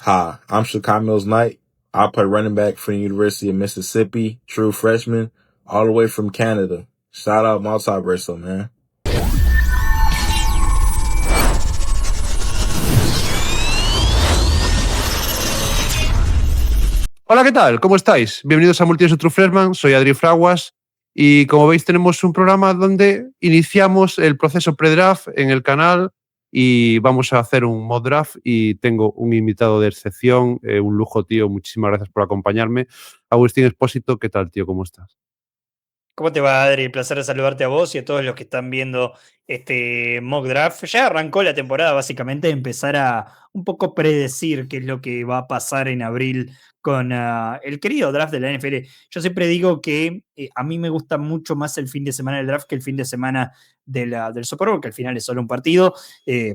Hi, I'm Shakai Mills Knight. I play running back for the University of Mississippi, true freshman, all the way from Canada. Shout out Multiverso, man. Hola, ¿qué tal? ¿Cómo estáis? Bienvenidos a Multiverso True Freshman, soy Adri Fraguas y como veis tenemos un programa donde iniciamos el proceso pre-draft en el canal y vamos a hacer un mock draft y tengo un invitado de excepción, un lujo, tío, muchísimas gracias por acompañarme. Agustín Espósito, ¿qué tal, tío? ¿Cómo estás? ¿Cómo te va, Adri? Placer de saludarte a vos y a todos los que están viendo este mock draft. Ya arrancó la temporada, básicamente, empezar a un poco predecir qué es lo que va a pasar en abril con el querido draft de la NFL. Yo siempre digo que a mí me gusta mucho más el fin de semana del draft que el fin de semana del Super Bowl, que al final es solo un partido,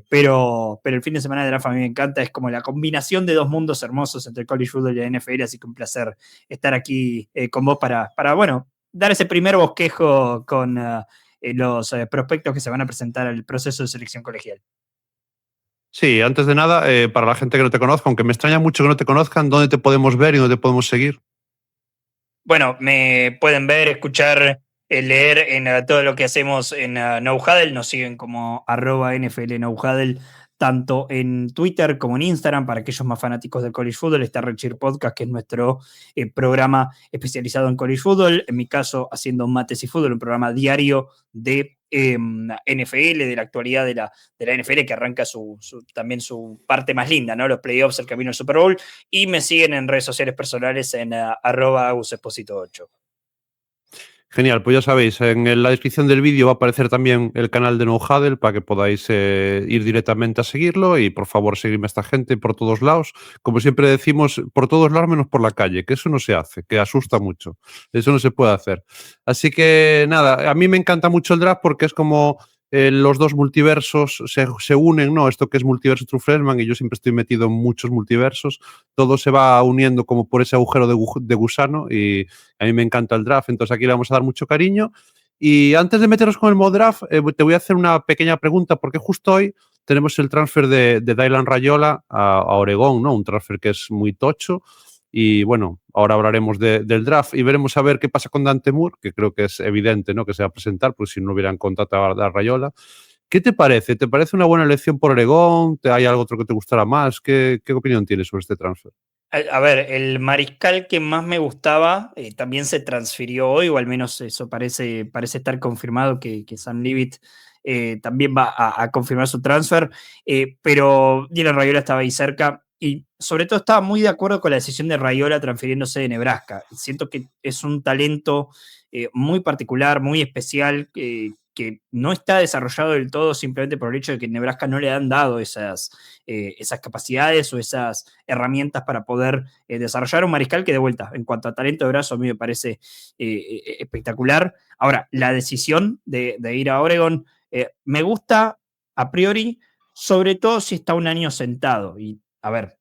pero el fin de semana del draft a mí me encanta, es como la combinación de dos mundos hermosos entre el college football y la NFL, así que un placer estar aquí con vos bueno, dar ese primer bosquejo con los prospectos que se van a presentar al proceso de selección colegial. Sí, antes de nada, para la gente que no te conozca, aunque me extraña mucho que no te conozcan, ¿dónde te podemos ver y dónde te podemos seguir? Bueno, me pueden ver, escuchar, leer en todo lo que hacemos en No Huddle. Nos siguen como @NFL No Huddle, tanto en Twitter como en Instagram. Para aquellos más fanáticos del college football, está Red Shirt Podcast, que es nuestro programa especializado en college football. En mi caso, haciendo Mates y Fútbol, un programa diario de NFL, de la actualidad de la NFL, que arranca también su parte más linda, ¿no? Los playoffs, el camino al Super Bowl. Y me siguen en redes sociales personales en @agusesposito8. Genial, pues ya sabéis, en la descripción del vídeo va a aparecer también el canal de No Huddle para que podáis ir directamente a seguirlo y por favor seguirme a esta gente por todos lados. Como siempre decimos, por todos lados menos por la calle, que eso no se hace, que asusta mucho. Eso no se puede hacer. Así que nada, a mí me encanta mucho el draft porque es como los dos multiversos se unen, ¿no? Esto que es Multiverso True Freshman y yo siempre estoy metido en muchos multiversos, todo se va uniendo como por ese agujero de gusano y a mí me encanta el draft, entonces aquí le vamos a dar mucho cariño. Y antes de meternos con el mock draft, te voy a hacer una pequeña pregunta, porque justo hoy tenemos el transfer de Dylan Rayola a Oregón, ¿no? Un transfer que es muy tocho. Y bueno, ahora hablaremos del draft y veremos a ver qué pasa con Dante Moore, que creo que es evidente, ¿no? Que se va a presentar, porque si no hubieran contratado a Rayola. ¿Qué te parece? ¿Te parece una buena elección por Oregón? ¿Hay algo otro que te gustará más? ¿Qué opinión tienes sobre este transfer? A ver, el mariscal que más me gustaba también se transfirió hoy, o al menos eso parece estar confirmado que Sam Leavitt también va a confirmar su transfer, pero Dylan Rayola estaba ahí cerca y sobre todo estaba muy de acuerdo con la decisión de Rayola transfiriéndose de Nebraska. Siento que es un talento muy particular, muy especial, que no está desarrollado del todo simplemente por el hecho de que Nebraska no le han dado esas capacidades o esas herramientas para poder desarrollar un mariscal que de vuelta, en cuanto a talento de brazo, a mí me parece espectacular. Ahora, la decisión de ir a Oregon me gusta a priori, sobre todo si está un año sentado. Y a ver,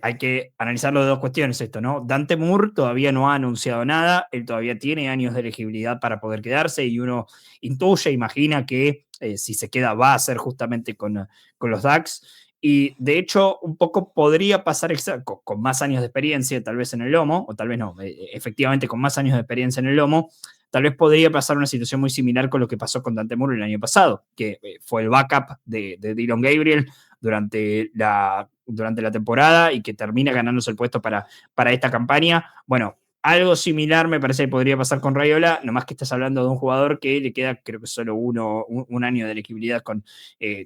hay que analizarlo de dos cuestiones esto, ¿no? Dante Moore todavía no ha anunciado nada, él todavía tiene años de elegibilidad para poder quedarse y uno intuye, imagina que si se queda va a ser justamente con los Ducks. Y de hecho, un poco podría pasar con más años de experiencia, tal vez en el lomo, o tal vez no, efectivamente con más años de experiencia en el lomo, tal vez podría pasar una situación muy similar con lo que pasó con Dante Moore el año pasado, que fue el backup de Dylan Gabriel durante la temporada y que termina ganándose el puesto para esta campaña. Bueno, algo similar me parece que podría pasar con Rayola, nomás que estás hablando de un jugador que le queda creo que solo un año de elegibilidad con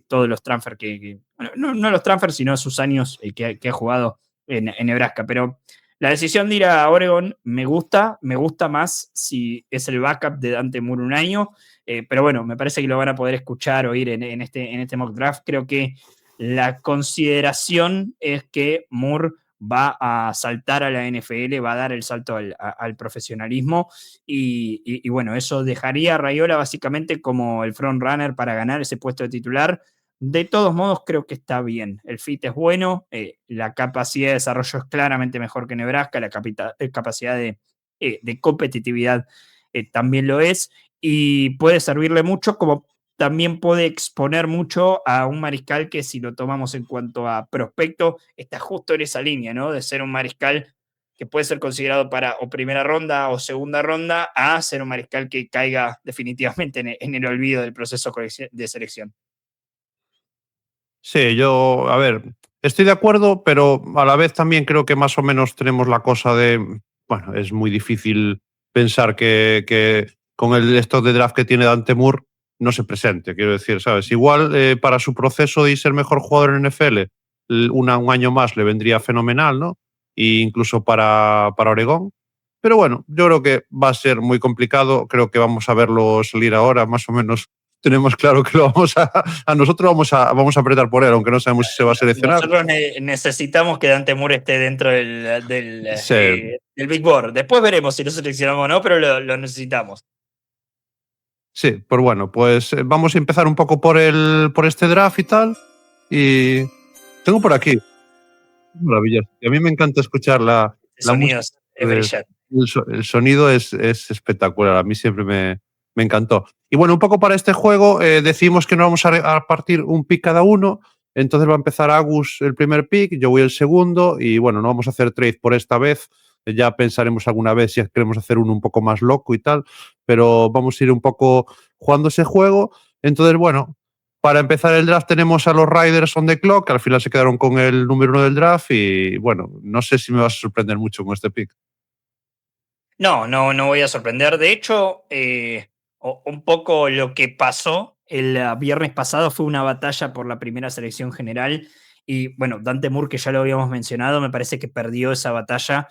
todos los transfers bueno, no los transfers, sino sus años que ha jugado en Nebraska. Pero la decisión de ir a Oregon me gusta más si es el backup de Dante Moore un año, pero bueno, me parece que lo van a poder escuchar o oír en este mock draft. Creo que la consideración es que Moore va a saltar a la NFL, va a dar el salto al profesionalismo y bueno, eso dejaría a Rayola básicamente como el front runner para ganar ese puesto de titular. De todos modos, creo que está bien. El fit es bueno, la capacidad de desarrollo es claramente mejor que Nebraska, la capacidad de competitividad también lo es y puede servirle mucho como también puede exponer mucho a un mariscal que, si lo tomamos en cuanto a prospecto, está justo en esa línea, ¿no? De ser un mariscal que puede ser considerado para o primera ronda o segunda ronda, a ser un mariscal que caiga definitivamente en el olvido del proceso de selección. Sí, yo, a ver, estoy de acuerdo, pero a la vez también creo que más o menos tenemos la cosa de, bueno, es muy difícil pensar que con el stock de draft que tiene Dante Moore no se presente, quiero decir, ¿sabes? Igual para su proceso de ser mejor jugador en NFL, un año más le vendría fenomenal, ¿no? E incluso para Oregón. Pero bueno, yo creo que va a ser muy complicado, creo que vamos a verlo salir ahora, más o menos tenemos claro que lo vamos a nosotros vamos a apretar por él, aunque no sabemos si se va a seleccionar. Nosotros necesitamos que Dante Moore esté dentro Sí, del Big Board. Después veremos si lo seleccionamos o no, pero lo necesitamos. sí, pues bueno, pues vamos a empezar un poco por este draft y tal. Y tengo por aquí, maravilloso. Y a mí me encanta escuchar la música. Sonidos es brillante. El sonido es espectacular, a mí siempre me encantó. Y bueno, un poco para este juego decidimos que no vamos a partir un pick cada uno, entonces va a empezar Agus el primer pick, yo voy el segundo y bueno, no vamos a hacer trade por esta vez, ya pensaremos alguna vez si queremos hacer uno un poco más loco y tal, pero vamos a ir un poco jugando ese juego. Entonces, bueno, para empezar el draft tenemos a los Riders on the clock, que al final se quedaron con el número 1 del draft y bueno, no sé si me vas a sorprender mucho con este pick. No voy a sorprender. De hecho, un poco lo que pasó el viernes pasado fue una batalla por la primera selección general. Y bueno, Dante Moore, que ya lo habíamos mencionado, me parece que perdió esa batalla.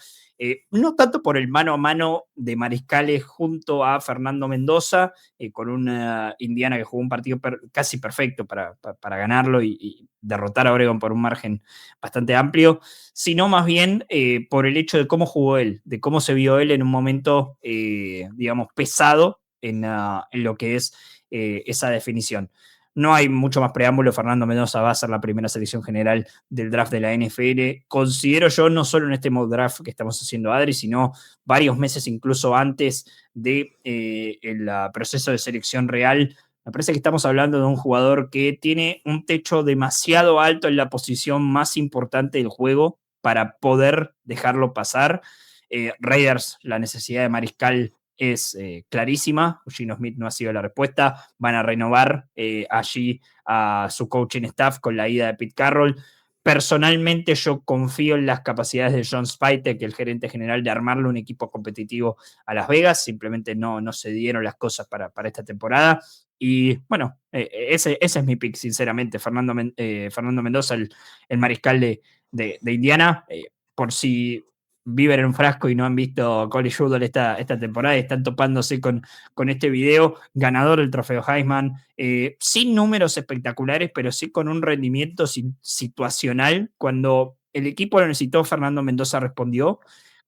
No tanto por el mano a mano de mariscales junto a Fernando Mendoza, con una Indiana que jugó un partido casi perfecto para ganarlo y derrotar a Oregon por un margen bastante amplio, sino más bien por el hecho de cómo jugó él, de cómo se vio él en un momento, digamos, pesado en lo que es esa definición. No hay mucho más preámbulo. Fernando Mendoza va a ser la primera selección general del draft de la NFL. Considero yo, no solo en este mock draft que estamos haciendo Adri, sino varios meses incluso antes de el proceso de selección real. Me parece que estamos hablando de un jugador que tiene un techo demasiado alto en la posición más importante del juego para poder dejarlo pasar. Raiders, la necesidad de mariscal es clarísima. Gino Smith no ha sido la respuesta. Van a renovar allí a su coaching staff con la ida de Pete Carroll. Personalmente yo confío en las capacidades de John Speitek, el gerente general, de armarle un equipo competitivo a Las Vegas. Simplemente no se dieron las cosas para esta temporada. Y bueno, ese es mi pick, sinceramente. Fernando Mendoza, el mariscal de Indiana. Por si viven en un frasco y no han visto College Football esta temporada y están topándose con este video, ganador del trofeo Heisman, sin números espectaculares, pero sí con un rendimiento situacional. Cuando el equipo lo necesitó, Fernando Mendoza respondió.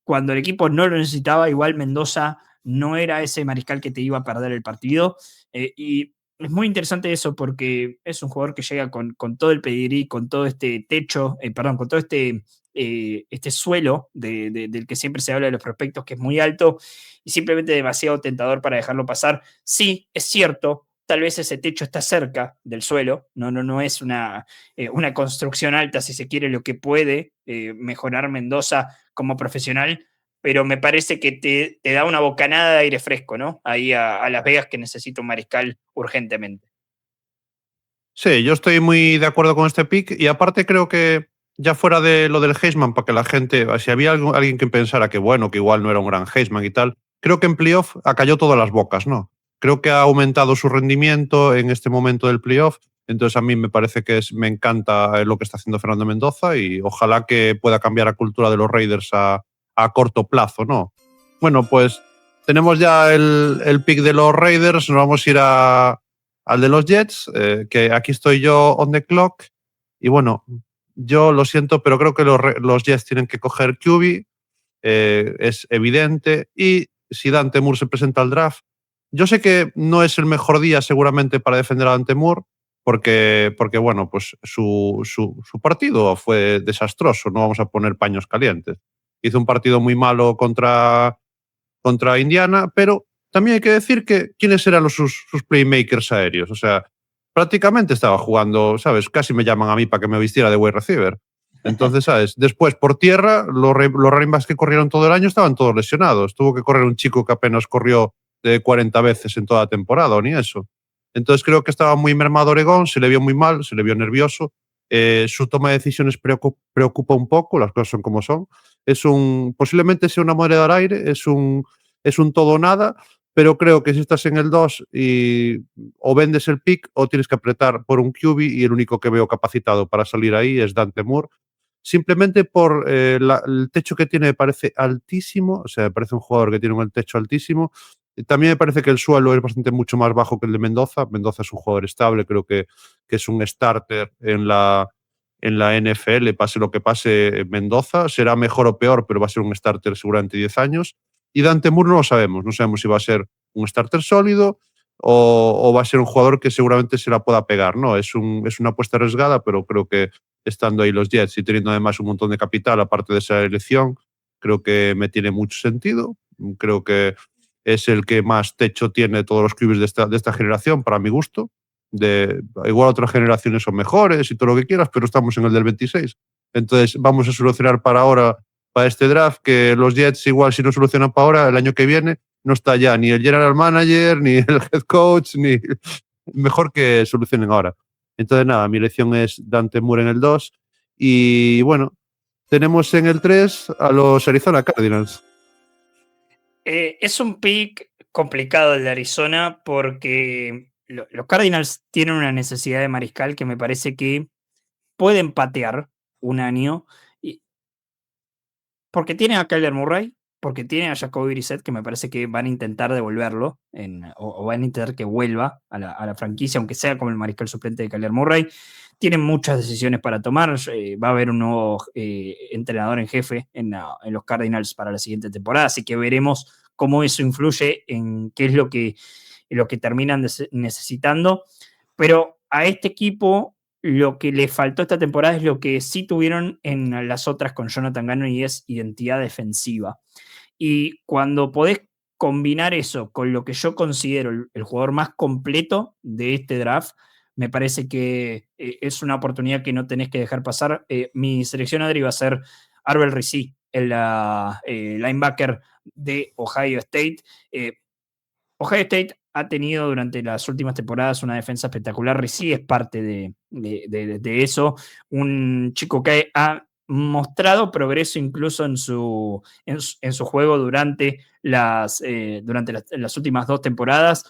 Cuando el equipo no lo necesitaba, igual Mendoza no era ese mariscal que te iba a perder el partido. Y es muy interesante eso, porque es un jugador que llega con todo el pedigrí, con todo este techo, con todo este suelo del que siempre se habla de los prospectos, que es muy alto y simplemente demasiado tentador para dejarlo pasar. Sí, es cierto, tal vez ese techo está cerca del suelo, no es una construcción alta, si se quiere, lo que puede mejorar Mendoza como profesional, pero me parece que te da una bocanada de aire fresco, ¿no? Ahí a Las Vegas, que necesita un mariscal urgentemente. Sí, yo estoy muy de acuerdo con este pick y aparte creo que ya fuera de lo del Heisman, para que la gente, si había alguien que pensara que bueno, que igual no era un gran Heisman y tal, creo que en playoff acalló todas las bocas, ¿no? Creo que ha aumentado su rendimiento en este momento del playoff, entonces a mí me parece que me encanta lo que está haciendo Fernando Mendoza y ojalá que pueda cambiar la cultura de los Raiders a corto plazo, ¿no? Bueno, pues tenemos ya el pick de los Raiders, nos vamos a ir al de los Jets, que aquí estoy yo on the clock. Y bueno, yo lo siento, pero creo que los Jets tienen que coger QB, es evidente. Y si Dante Moore se presenta al draft, yo sé que no es el mejor día seguramente para defender a Dante Moore, porque bueno, pues su partido fue desastroso, no vamos a poner paños calientes. Hizo un partido muy malo contra Indiana, pero también hay que decir que quiénes eran sus playmakers aéreos. O sea, prácticamente estaba jugando, ¿sabes? Casi me llaman a mí para que me vistiera de wide receiver. Entonces, ¿sabes? Después, por tierra, los running backs que corrieron todo el año estaban todos lesionados. Tuvo que correr un chico que apenas corrió 40 veces en toda la temporada, o ni eso. Entonces, creo que estaba muy mermado Oregón, se le vio muy mal, se le vio nervioso. Su toma de decisiones preocupa un poco, las cosas son como son. Posiblemente sea una moneda al aire, es un todo o nada, pero creo que si estás en el 2 y o vendes el pick o tienes que apretar por un QB, y el único que veo capacitado para salir ahí es Dante Moore, simplemente por el techo que tiene. Me parece altísimo, o sea, me parece un jugador que tiene un techo altísimo. También me parece que el suelo es bastante mucho más bajo que el de Mendoza. Mendoza es un jugador estable, creo que es un starter en la NFL, pase lo que pase. Mendoza será mejor o peor, pero va a ser un starter seguramente 10 años. Y Dante Moore no sabemos si va a ser un starter sólido o va a ser un jugador que seguramente se la pueda pegar, ¿no? Es una apuesta arriesgada, pero creo que estando ahí los Jets y teniendo además un montón de capital, aparte de esa elección, creo que me tiene mucho sentido. Creo que es el que más techo tiene de todos los QBs de esta generación, para mi gusto. Igual otras generaciones son mejores y todo lo que quieras, pero estamos en el del 26. Entonces vamos a solucionar para este draft, que los Jets igual si no solucionan para ahora, el año que viene no está ya ni el general manager, ni el head coach, ni mejor que solucionen ahora. Entonces nada, mi elección es Dante Moore en el 2 y bueno, tenemos en el 3 a los Arizona Cardinals. Es un pick complicado el de Arizona porque los Cardinals tienen una necesidad de mariscal que me parece que pueden patear un año, porque tiene a Kyler Murray, porque tiene a Jacoby Brissett, que me parece que van a intentar devolverlo o van a intentar que vuelva a la franquicia, aunque sea como el mariscal suplente de Kyler Murray. Tienen muchas decisiones para tomar. Va a haber un nuevo entrenador en jefe en los Cardinals para la siguiente temporada, así que veremos cómo eso influye en qué es lo que terminan necesitando. Pero a este equipo lo que le faltó esta temporada es lo que sí tuvieron en las otras con Jonathan Gannon, y es identidad defensiva. Y cuando podés combinar eso con lo que yo considero el jugador más completo de este draft, me parece que es una oportunidad que no tenés que dejar pasar. Mi selección, Adri, va a ser Arbel Rizzi, el linebacker de Ohio State. Ohio State ha tenido durante las últimas temporadas una defensa espectacular. Rizzi es parte de eso. Un chico que ha mostrado progreso incluso en su juego durante las últimas 2 temporadas.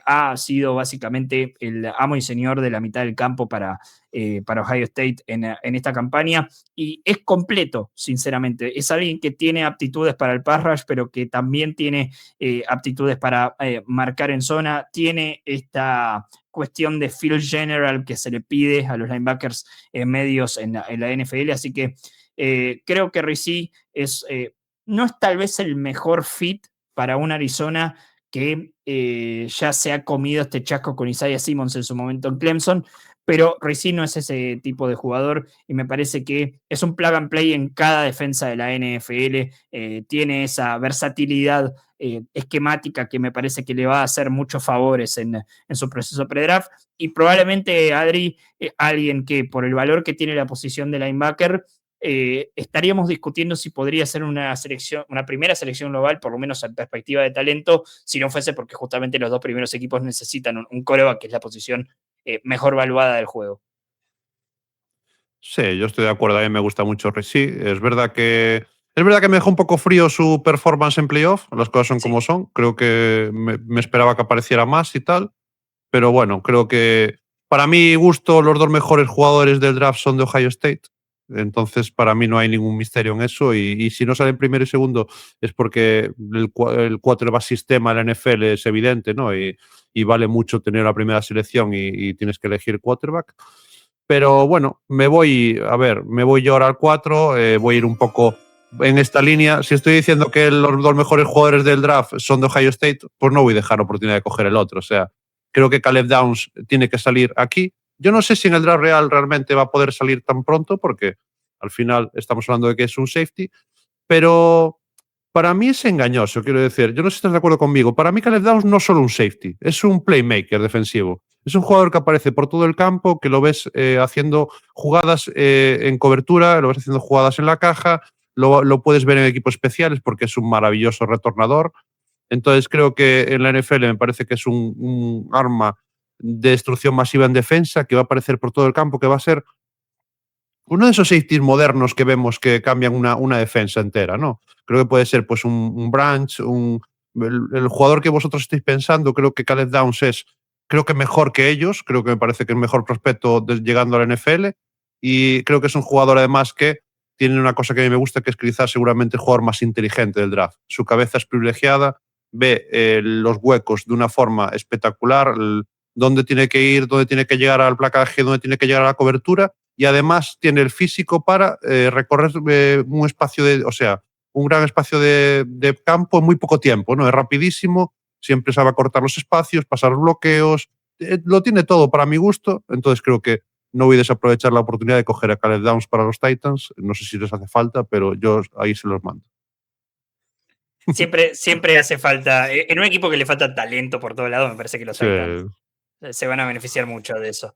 Ha sido básicamente el amo y señor de la mitad del campo para Ohio State en esta campaña, y es completo, sinceramente. Es alguien que tiene aptitudes para el pass rush, pero que también tiene aptitudes para marcar en zona. Tiene esta cuestión de field general que se le pide a los linebackers medios en la NFL, así que creo que Rizzi no es tal vez el mejor fit para un Arizona que ya se ha comido este chasco con Isaiah Simmons en su momento en Clemson, pero Rizzi no es ese tipo de jugador y me parece que es un plug and play en cada defensa de la NFL. Tiene esa versatilidad esquemática que me parece que le va a hacer muchos favores en su proceso pre-draft, y probablemente, Adri, alguien que por el valor que tiene la posición de linebacker, estaríamos discutiendo si podría ser una primera selección global, por lo menos en perspectiva de talento, si no fuese porque justamente los 2 primeros equipos necesitan un quarterback, que es la posición mejor valuada del juego. Sí, yo estoy de acuerdo, a mí me gusta mucho Rizzi. Es verdad que me dejó un poco frío su performance en playoff, las cosas son como son. Creo que me esperaba que apareciera más y tal, pero bueno, creo que para mi gusto los 2 mejores jugadores del draft son de Ohio State. Entonces, para mí no hay ningún misterio en eso, y si no salen primero y segundo es porque el quarterback sistema de la NFL es evidente, ¿no? Y vale mucho tener la primera selección y tienes que elegir quarterback. Pero bueno, me voy yo ahora al 4, voy a ir un poco en esta línea. Si estoy diciendo que los 2 mejores jugadores del draft son de Ohio State, pues no voy a dejar oportunidad de coger el otro. O sea, creo que Caleb Downs tiene que salir aquí. Yo no sé si en el draft real realmente va a poder salir tan pronto, porque al final estamos hablando de que es un safety, pero para mí es engañoso, quiero decir. Yo no sé si estás de acuerdo conmigo. Para mí Caleb Downs no es solo un safety, es un playmaker defensivo. Es un jugador que aparece por todo el campo, que lo ves haciendo jugadas en cobertura, lo ves haciendo jugadas en la caja, lo puedes ver en equipos especiales porque es un maravilloso retornador. Entonces creo que en la NFL me parece que es un arma de destrucción masiva en defensa, que va a aparecer por todo el campo, que va a ser uno de esos safeties modernos que vemos que cambian una defensa entera, ¿no? Creo que puede ser pues un Branch, el jugador que vosotros estáis pensando, creo que Caleb Downs es, creo que mejor que ellos, creo que me parece que es el mejor prospecto llegando a la NFL y creo que es un jugador además que tiene una cosa que a mí me gusta, que es quizás seguramente el jugador más inteligente del draft. Su cabeza es privilegiada, ve los huecos de una forma espectacular, dónde tiene que ir, dónde tiene que llegar al placaje, dónde tiene que llegar a la cobertura y además tiene el físico para recorrer un espacio un gran espacio de campo en muy poco tiempo, ¿no? Es rapidísimo, siempre sabe cortar los espacios, pasar los bloqueos, lo tiene todo para mi gusto, entonces creo que no voy a desaprovechar la oportunidad de coger a Caleb Downs para los Titans, no sé si les hace falta, pero yo ahí se los mando. Siempre hace falta, en un equipo que le falta talento por todos lados, me parece que los Sí, Titans se van a beneficiar mucho de eso.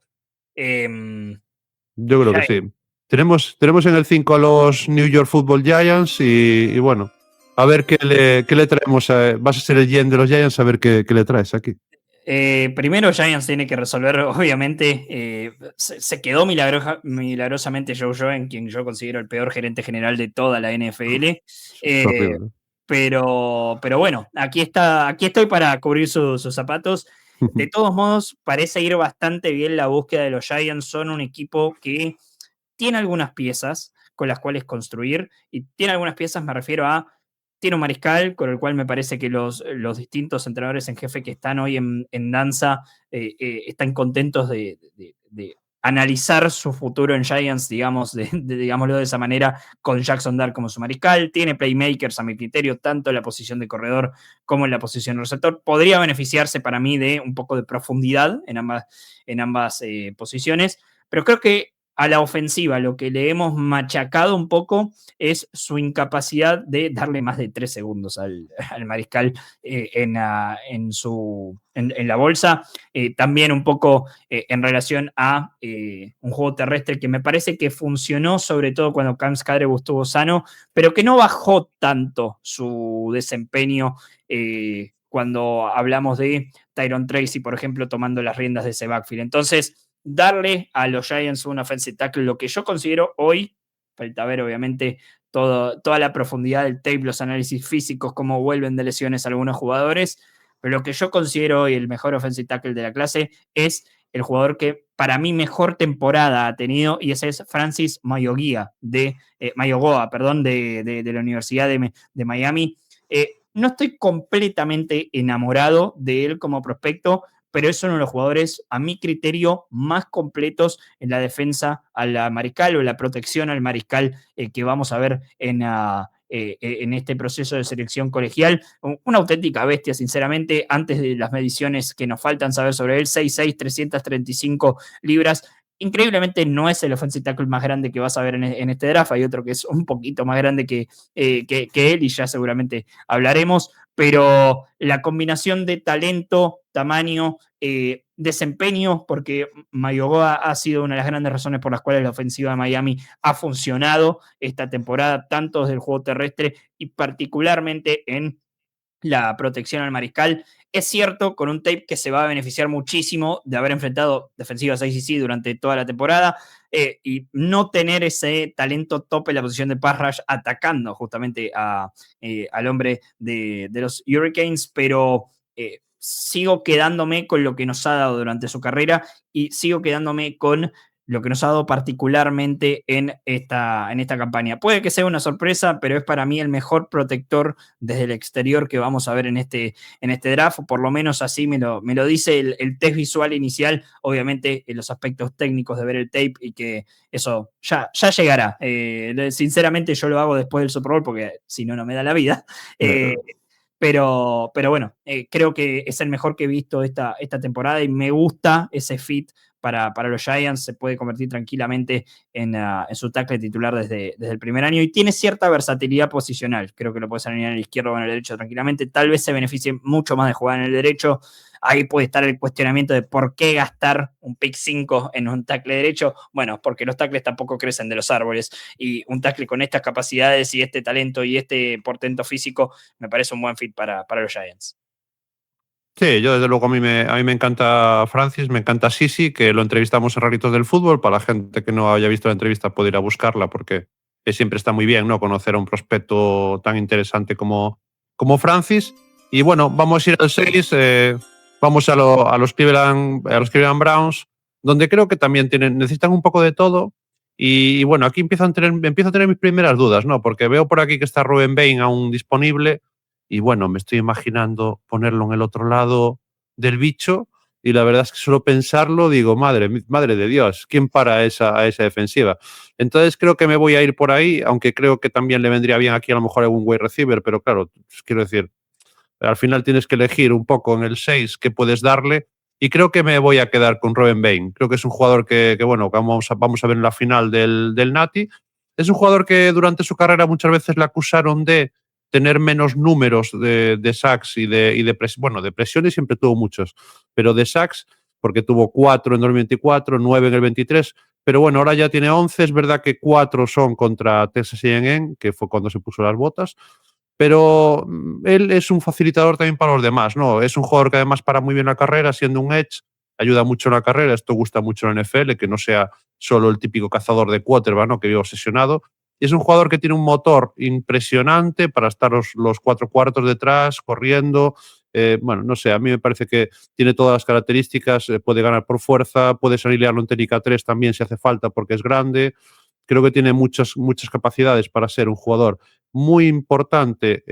yo creo que sí. Tenemos en el 5 a los New York Football Giants y bueno, a ver qué le traemos. Vas a ser el GM de los Giants, a ver qué le traes aquí. Primero Giants tiene que resolver, obviamente, se quedó milagrosamente Joe Joe, quien yo considero el peor gerente general de toda la NFL. Es horrible. Pero bueno, aquí estoy para cubrir sus zapatos. De todos modos, parece ir bastante bien la búsqueda de los Giants. Son un equipo que tiene algunas piezas con las cuales construir, y tiene algunas piezas, me refiero a, tiene un mariscal con el cual me parece que los distintos entrenadores en jefe que están hoy en danza están contentos de analizar su futuro en Giants, digámoslo de esa manera, con Jackson Dart como su mariscal. Tiene playmakers a mi criterio, tanto en la posición de corredor como en la posición de receptor. Podría beneficiarse para mí de un poco de profundidad en ambas posiciones, pero creo que a la ofensiva lo que le hemos machacado un poco es su incapacidad de darle más de 3 segundos al mariscal en la bolsa. También un poco en relación a un juego terrestre que me parece que funcionó sobre todo cuando Cam Skadebu estuvo sano, pero que no bajó tanto su desempeño cuando hablamos de Tyron Tracy, por ejemplo, tomando las riendas de ese backfield. Entonces, darle a los Giants un offensive tackle, lo que yo considero hoy, falta ver obviamente toda la profundidad del tape, los análisis físicos, cómo vuelven de lesiones algunos jugadores, pero lo que yo considero hoy el mejor offensive tackle de la clase es el jugador que para mí mejor temporada ha tenido, y ese es Francis Mayogoa, de la Universidad de Miami. No estoy completamente enamorado de él como prospecto, pero es uno de los jugadores, a mi criterio, más completos en la defensa al mariscal o en la protección al mariscal que vamos a ver en este proceso de selección colegial. Una auténtica bestia, sinceramente, antes de las mediciones que nos faltan saber sobre él, 6'6", 335 libras. Increíblemente no es el offensive tackle más grande que vas a ver en este draft. Hay otro que es un poquito más grande que él, y ya seguramente hablaremos, pero la combinación de talento, tamaño, desempeño, porque Mayogoa ha sido una de las grandes razones por las cuales la ofensiva de Miami ha funcionado esta temporada, tanto desde el juego terrestre y particularmente en la protección al mariscal. Es cierto, con un tape que se va a beneficiar muchísimo de haber enfrentado defensivas ACC durante toda la temporada y no tener ese talento top en la posición de pass rush atacando justamente al hombre de los Hurricanes, pero sigo quedándome con lo que nos ha dado durante su carrera y sigo quedándome con lo que nos ha dado particularmente en esta campaña. Puede que sea una sorpresa, pero es para mí el mejor protector desde el exterior que vamos a ver en este draft, por lo menos así me lo dice el test visual inicial, obviamente en los aspectos técnicos de ver el tape, y que eso ya llegará. Sinceramente yo lo hago después del Super Bowl porque si no, no me da la vida. Pero bueno, creo que es el mejor que he visto esta temporada y me gusta ese fit para los Giants. Se puede convertir tranquilamente en su tackle titular desde el primer año y tiene cierta versatilidad posicional. Creo que lo puedes alinear en el izquierdo o en el derecho tranquilamente. Tal vez se beneficie mucho más de jugar en el derecho. ahí puede estar el cuestionamiento de por qué gastar un pick 5 en un tackle derecho. Bueno, porque los tackles tampoco crecen de los árboles y un tackle con estas capacidades y este talento y este portento físico me parece un buen fit para los Giants. Sí, yo desde luego a mí me encanta Francis, me encanta Sisi, que lo entrevistamos en Raritos del Fútbol. Para la gente que no haya visto la entrevista puede ir a buscarla porque siempre está muy bien, ¿no?, conocer a un prospecto tan interesante como Francis. Y bueno, vamos a ir al 6, vamos a los Cleveland Browns, donde creo que también necesitan un poco de todo. Y bueno, aquí empiezo a tener mis primeras dudas, ¿no? Porque veo por aquí que está Ruben Bain aún disponible. Y bueno, me estoy imaginando ponerlo en el otro lado del bicho y la verdad es que solo pensarlo digo, madre de Dios, ¿quién para a esa defensiva? Entonces creo que me voy a ir por ahí, aunque creo que también le vendría bien aquí a lo mejor algún wide receiver, pero claro, quiero decir, al final tienes que elegir un poco en el 6 qué puedes darle y creo que me voy a quedar con Ruben Bain. Creo que es un jugador que bueno, vamos a ver en la final del Nati. Es un jugador que durante su carrera muchas veces le acusaron de tener menos números de sacks y de presiones siempre tuvo muchos, pero de sacks, porque tuvo 4 en 2024, 9 en el 23, pero bueno, ahora ya tiene 11, es verdad que 4 son contra Texas A&M, que fue cuando se puso las botas, pero él es un facilitador también para los demás, ¿no? Es un jugador que además para muy bien la carrera, siendo un edge, ayuda mucho en la carrera, esto gusta mucho en la NFL, que no sea solo el típico cazador de quarterback, ¿no?, que vive obsesionado. Y es un jugador que tiene un motor impresionante para estar los 4 cuartos detrás, corriendo. Bueno, no sé, a mí me parece que tiene todas las características, puede ganar por fuerza, puede salir en técnica 3 también si hace falta porque es grande. Creo que tiene muchas capacidades para ser un jugador muy importante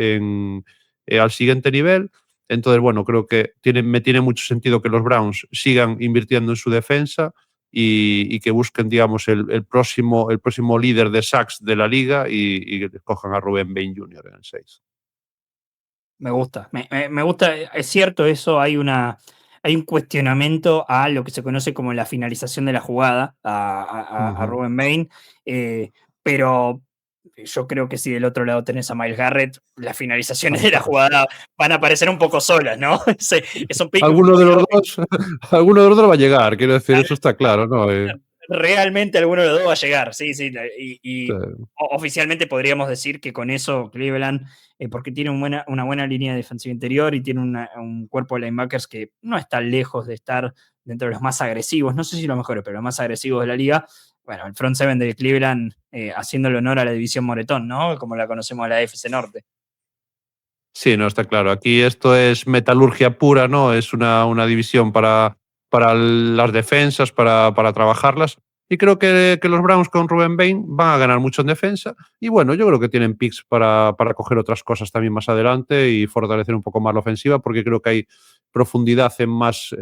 al siguiente nivel. Entonces, bueno, creo que me tiene mucho sentido que los Browns sigan invirtiendo en su defensa y que busquen, digamos, el próximo líder de sacks de la liga y cojan a Ruben Bain Jr. en el 6. Me gusta, me gusta, es cierto eso, hay un cuestionamiento a lo que se conoce como la finalización de la jugada, a Ruben Bain, pero yo creo que si del otro lado tenés a Myles Garrett, las finalizaciones de la jugada van a aparecer un poco solas, ¿no? Es un pick Alguno de los dos, alguno de los dos va a llegar, quiero decir, eso está claro, ¿no? Realmente alguno de los dos va a llegar, sí, sí. Y Sí. oficialmente podríamos decir que con eso Cleveland, porque tiene una buena línea defensiva interior y tiene un cuerpo de linebackers que no está lejos de estar dentro de los más agresivos, no sé si los mejores, pero los más agresivos de la liga. Bueno, el front seven de Cleveland haciéndole honor a la división Moretón, ¿no? Como la conocemos a la AFC Norte. Sí, no, está claro. Aquí esto es metalurgia pura, ¿no? Es una división para las defensas, para trabajarlas. Y creo que los Browns con Ruben Bain van a ganar mucho en defensa. Y bueno, yo creo que tienen picks para coger otras cosas también más adelante y fortalecer un poco más la ofensiva, porque creo que hay profundidad en más.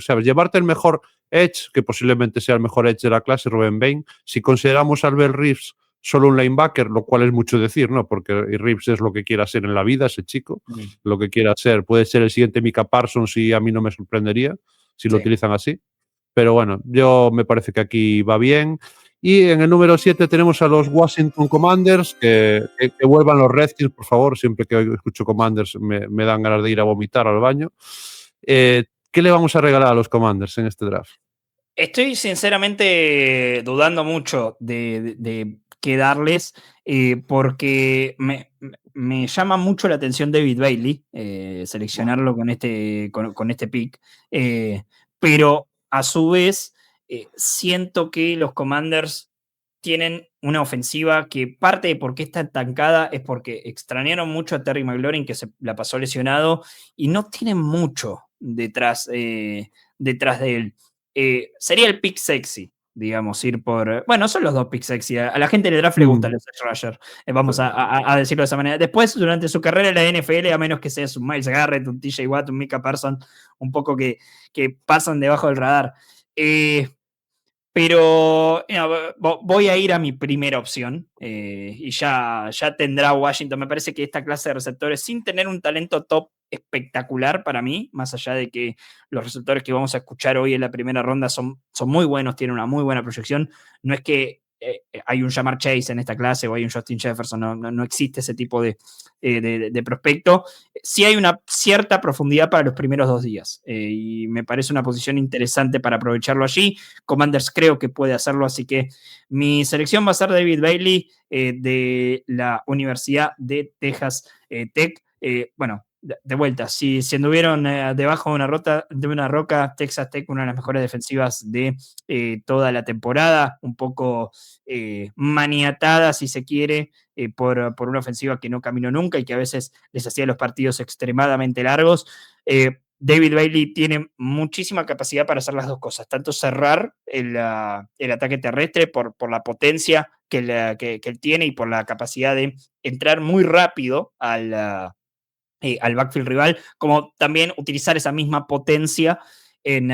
¿Sabes? Llevarte el mejor edge, que posiblemente sea el mejor edge de la clase, Ruben Bain. Si consideramos a Albert Reeves solo un linebacker, lo cual es mucho decir, ¿no? Porque Reeves es lo que quiera ser en la vida, ese chico, lo que quiera ser. Puede ser el siguiente Micah Parsons y a mí no me sorprendería si lo utilizan así. Pero bueno, yo me parece que aquí va bien. Y en el número 7 tenemos a los Washington Commanders, que vuelvan los Redskins, por favor. Siempre que escucho Commanders me dan ganas de ir a vomitar al baño. ¿Qué le vamos a regalar a los Commanders en este draft? Estoy sinceramente dudando mucho de qué darles, porque me llama mucho la atención David Bailey, seleccionarlo con este pick, pero a su vez siento que los Commanders tienen una ofensiva que parte de por qué está estancada es porque extrañaron mucho a Terry McLaurin, que se la pasó lesionado, y no tienen mucho detrás de él. Sería el pick sexy, digamos, ir por. Bueno, son los dos picks sexy. A la gente del draft le gustan los edge rusher. Vamos a decirlo de esa manera. Después, durante su carrera en la NFL, a menos que seas un Myles Garrett, un TJ Watt, un Micah Parsons, un poco que pasan debajo del radar. Pero voy a ir a mi primera opción y ya tendrá Washington. Me parece que esta clase de receptores, sin tener un talento top espectacular para mí, más allá de que los receptores que vamos a escuchar hoy en la primera ronda son muy buenos, tienen una muy buena proyección, no es que hay un Jamar Chase en esta clase o hay un Justin Jefferson, no existe ese tipo de prospecto. Sí hay una cierta profundidad para los primeros 2 días y me parece una posición interesante para aprovecharlo allí. Commanders creo que puede hacerlo, así que mi selección va a ser David Bailey de la Universidad de Texas Tech. Bueno, de vuelta, si anduvieron debajo de una roca, Texas Tech, una de las mejores defensivas de toda la temporada, un poco maniatada, si se quiere, por una ofensiva que no caminó nunca y que a veces les hacía los partidos extremadamente largos. David Bailey tiene muchísima capacidad para hacer las dos cosas, tanto cerrar el ataque terrestre por la potencia que él tiene y por la capacidad de entrar muy rápido al backfield rival, como también utilizar esa misma potencia en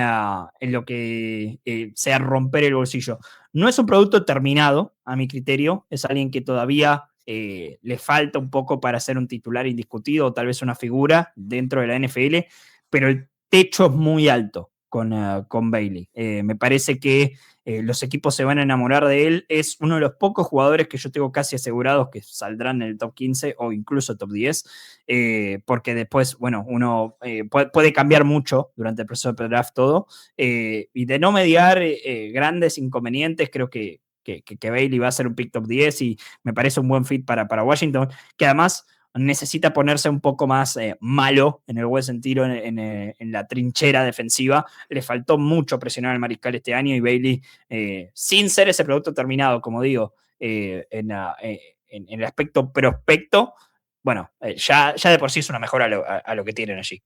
lo que sea romper el bolsillo. No es un producto terminado, a mi criterio, es alguien que todavía le falta un poco para ser un titular indiscutido o tal vez una figura dentro de la NFL, pero el techo es muy alto con Bailey. Me parece que los equipos se van a enamorar de él. Es uno de los pocos jugadores que yo tengo casi asegurados que saldrán en el top 15 o incluso top 10, porque después, bueno, uno puede cambiar mucho durante el proceso de draft todo, y de no mediar grandes inconvenientes, creo que Bailey va a ser un pick top 10 y me parece un buen fit para Washington, que además necesita ponerse un poco más malo, en el buen sentido, en la trinchera defensiva. Le faltó mucho presionar al mariscal este año y Bailey, sin ser ese producto terminado, como digo, en el aspecto prospecto, bueno, ya de por sí es una mejora a lo que tienen allí.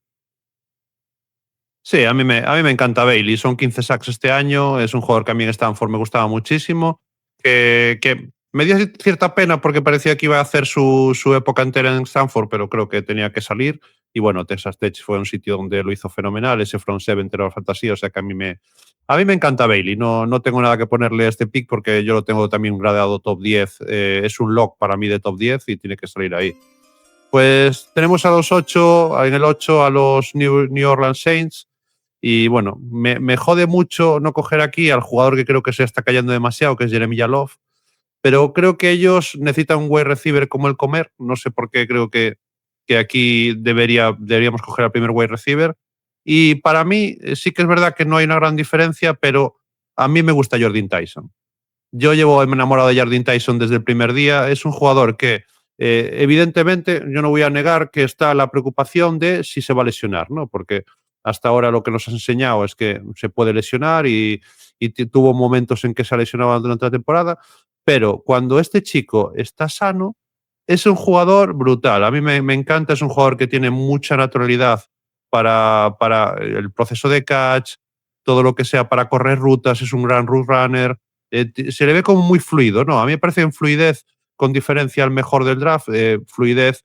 Sí, a mí me encanta Bailey. Son 15 sacks este año. Es un jugador que a mí en Stanford me gustaba muchísimo. Que me dio cierta pena porque parecía que iba a hacer su época entera en Stanford, pero creo que tenía que salir. Y bueno, Texas Tech fue un sitio donde lo hizo fenomenal. Ese front seven era fantasía. O sea que a mí me encanta Bailey. No tengo nada que ponerle a este pick porque yo lo tengo también gradeado top 10. Es un lock para mí de top 10 y tiene que salir ahí. Pues tenemos a los 8, en el 8 a los New Orleans Saints. Y bueno, me jode mucho no coger aquí al jugador que creo que se está cayendo demasiado, que es Jeremy Yalov. Pero creo que ellos necesitan un wide receiver como el Comer. No sé por qué creo que aquí deberíamos coger al primer wide receiver. Y para mí sí que es verdad que no hay una gran diferencia, pero a mí me gusta Jordan Tyson. Yo llevo enamorado de Jordan Tyson desde el primer día. Es un jugador que, evidentemente, yo no voy a negar que está la preocupación de si se va a lesionar, ¿no? Porque hasta ahora lo que nos has enseñado es que se puede lesionar y tuvo momentos en que se ha lesionado durante la temporada, pero cuando este chico está sano, es un jugador brutal. A mí me encanta, es un jugador que tiene mucha naturalidad para el proceso de catch, todo lo que sea para correr rutas, es un gran route runner. Se le ve como muy fluido, ¿no? A mí me parece en fluidez con diferencia al mejor del draft, fluidez.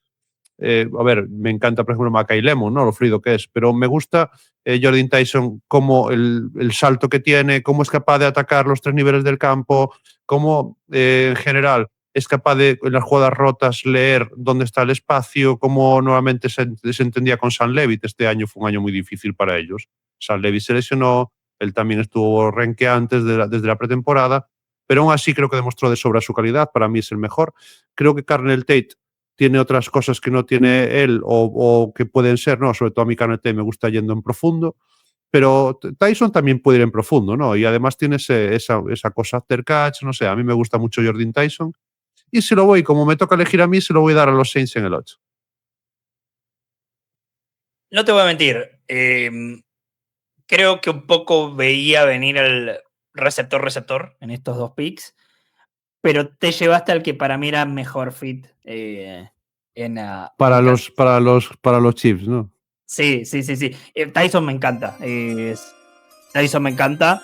A ver, me encanta, por ejemplo, Mackay Lemon, ¿no? Lo fluido que es, pero me gusta Jordan Tyson, como el salto que tiene, cómo es capaz de atacar los 3 niveles del campo, cómo en general es capaz de, en las jugadas rotas, leer dónde está el espacio, cómo nuevamente se entendía con Sam Levitt. Este año fue un año muy difícil para ellos. Sam Levitt se lesionó, él también estuvo renqueante desde la pretemporada, pero aún así creo que demostró de sobra su calidad. Para mí es el mejor. Creo que Carnell Tate tiene otras cosas que no tiene él o que pueden ser, ¿no? Sobre todo a mí Carnell Tate me gusta yendo en profundo, pero Tyson también puede ir en profundo, ¿no? Y además tiene esa cosa after catch, no sé, a mí me gusta mucho Jordan Tyson. Y si lo voy, como me toca elegir a mí, se lo voy a dar a los Saints en el 8. No te voy a mentir, creo que un poco veía venir el receptor en estos 2 picks, pero te llevaste al que para mí era mejor fit Para Kansas. los Chiefs, ¿no? Sí. Tyson me encanta. Tyson me encanta.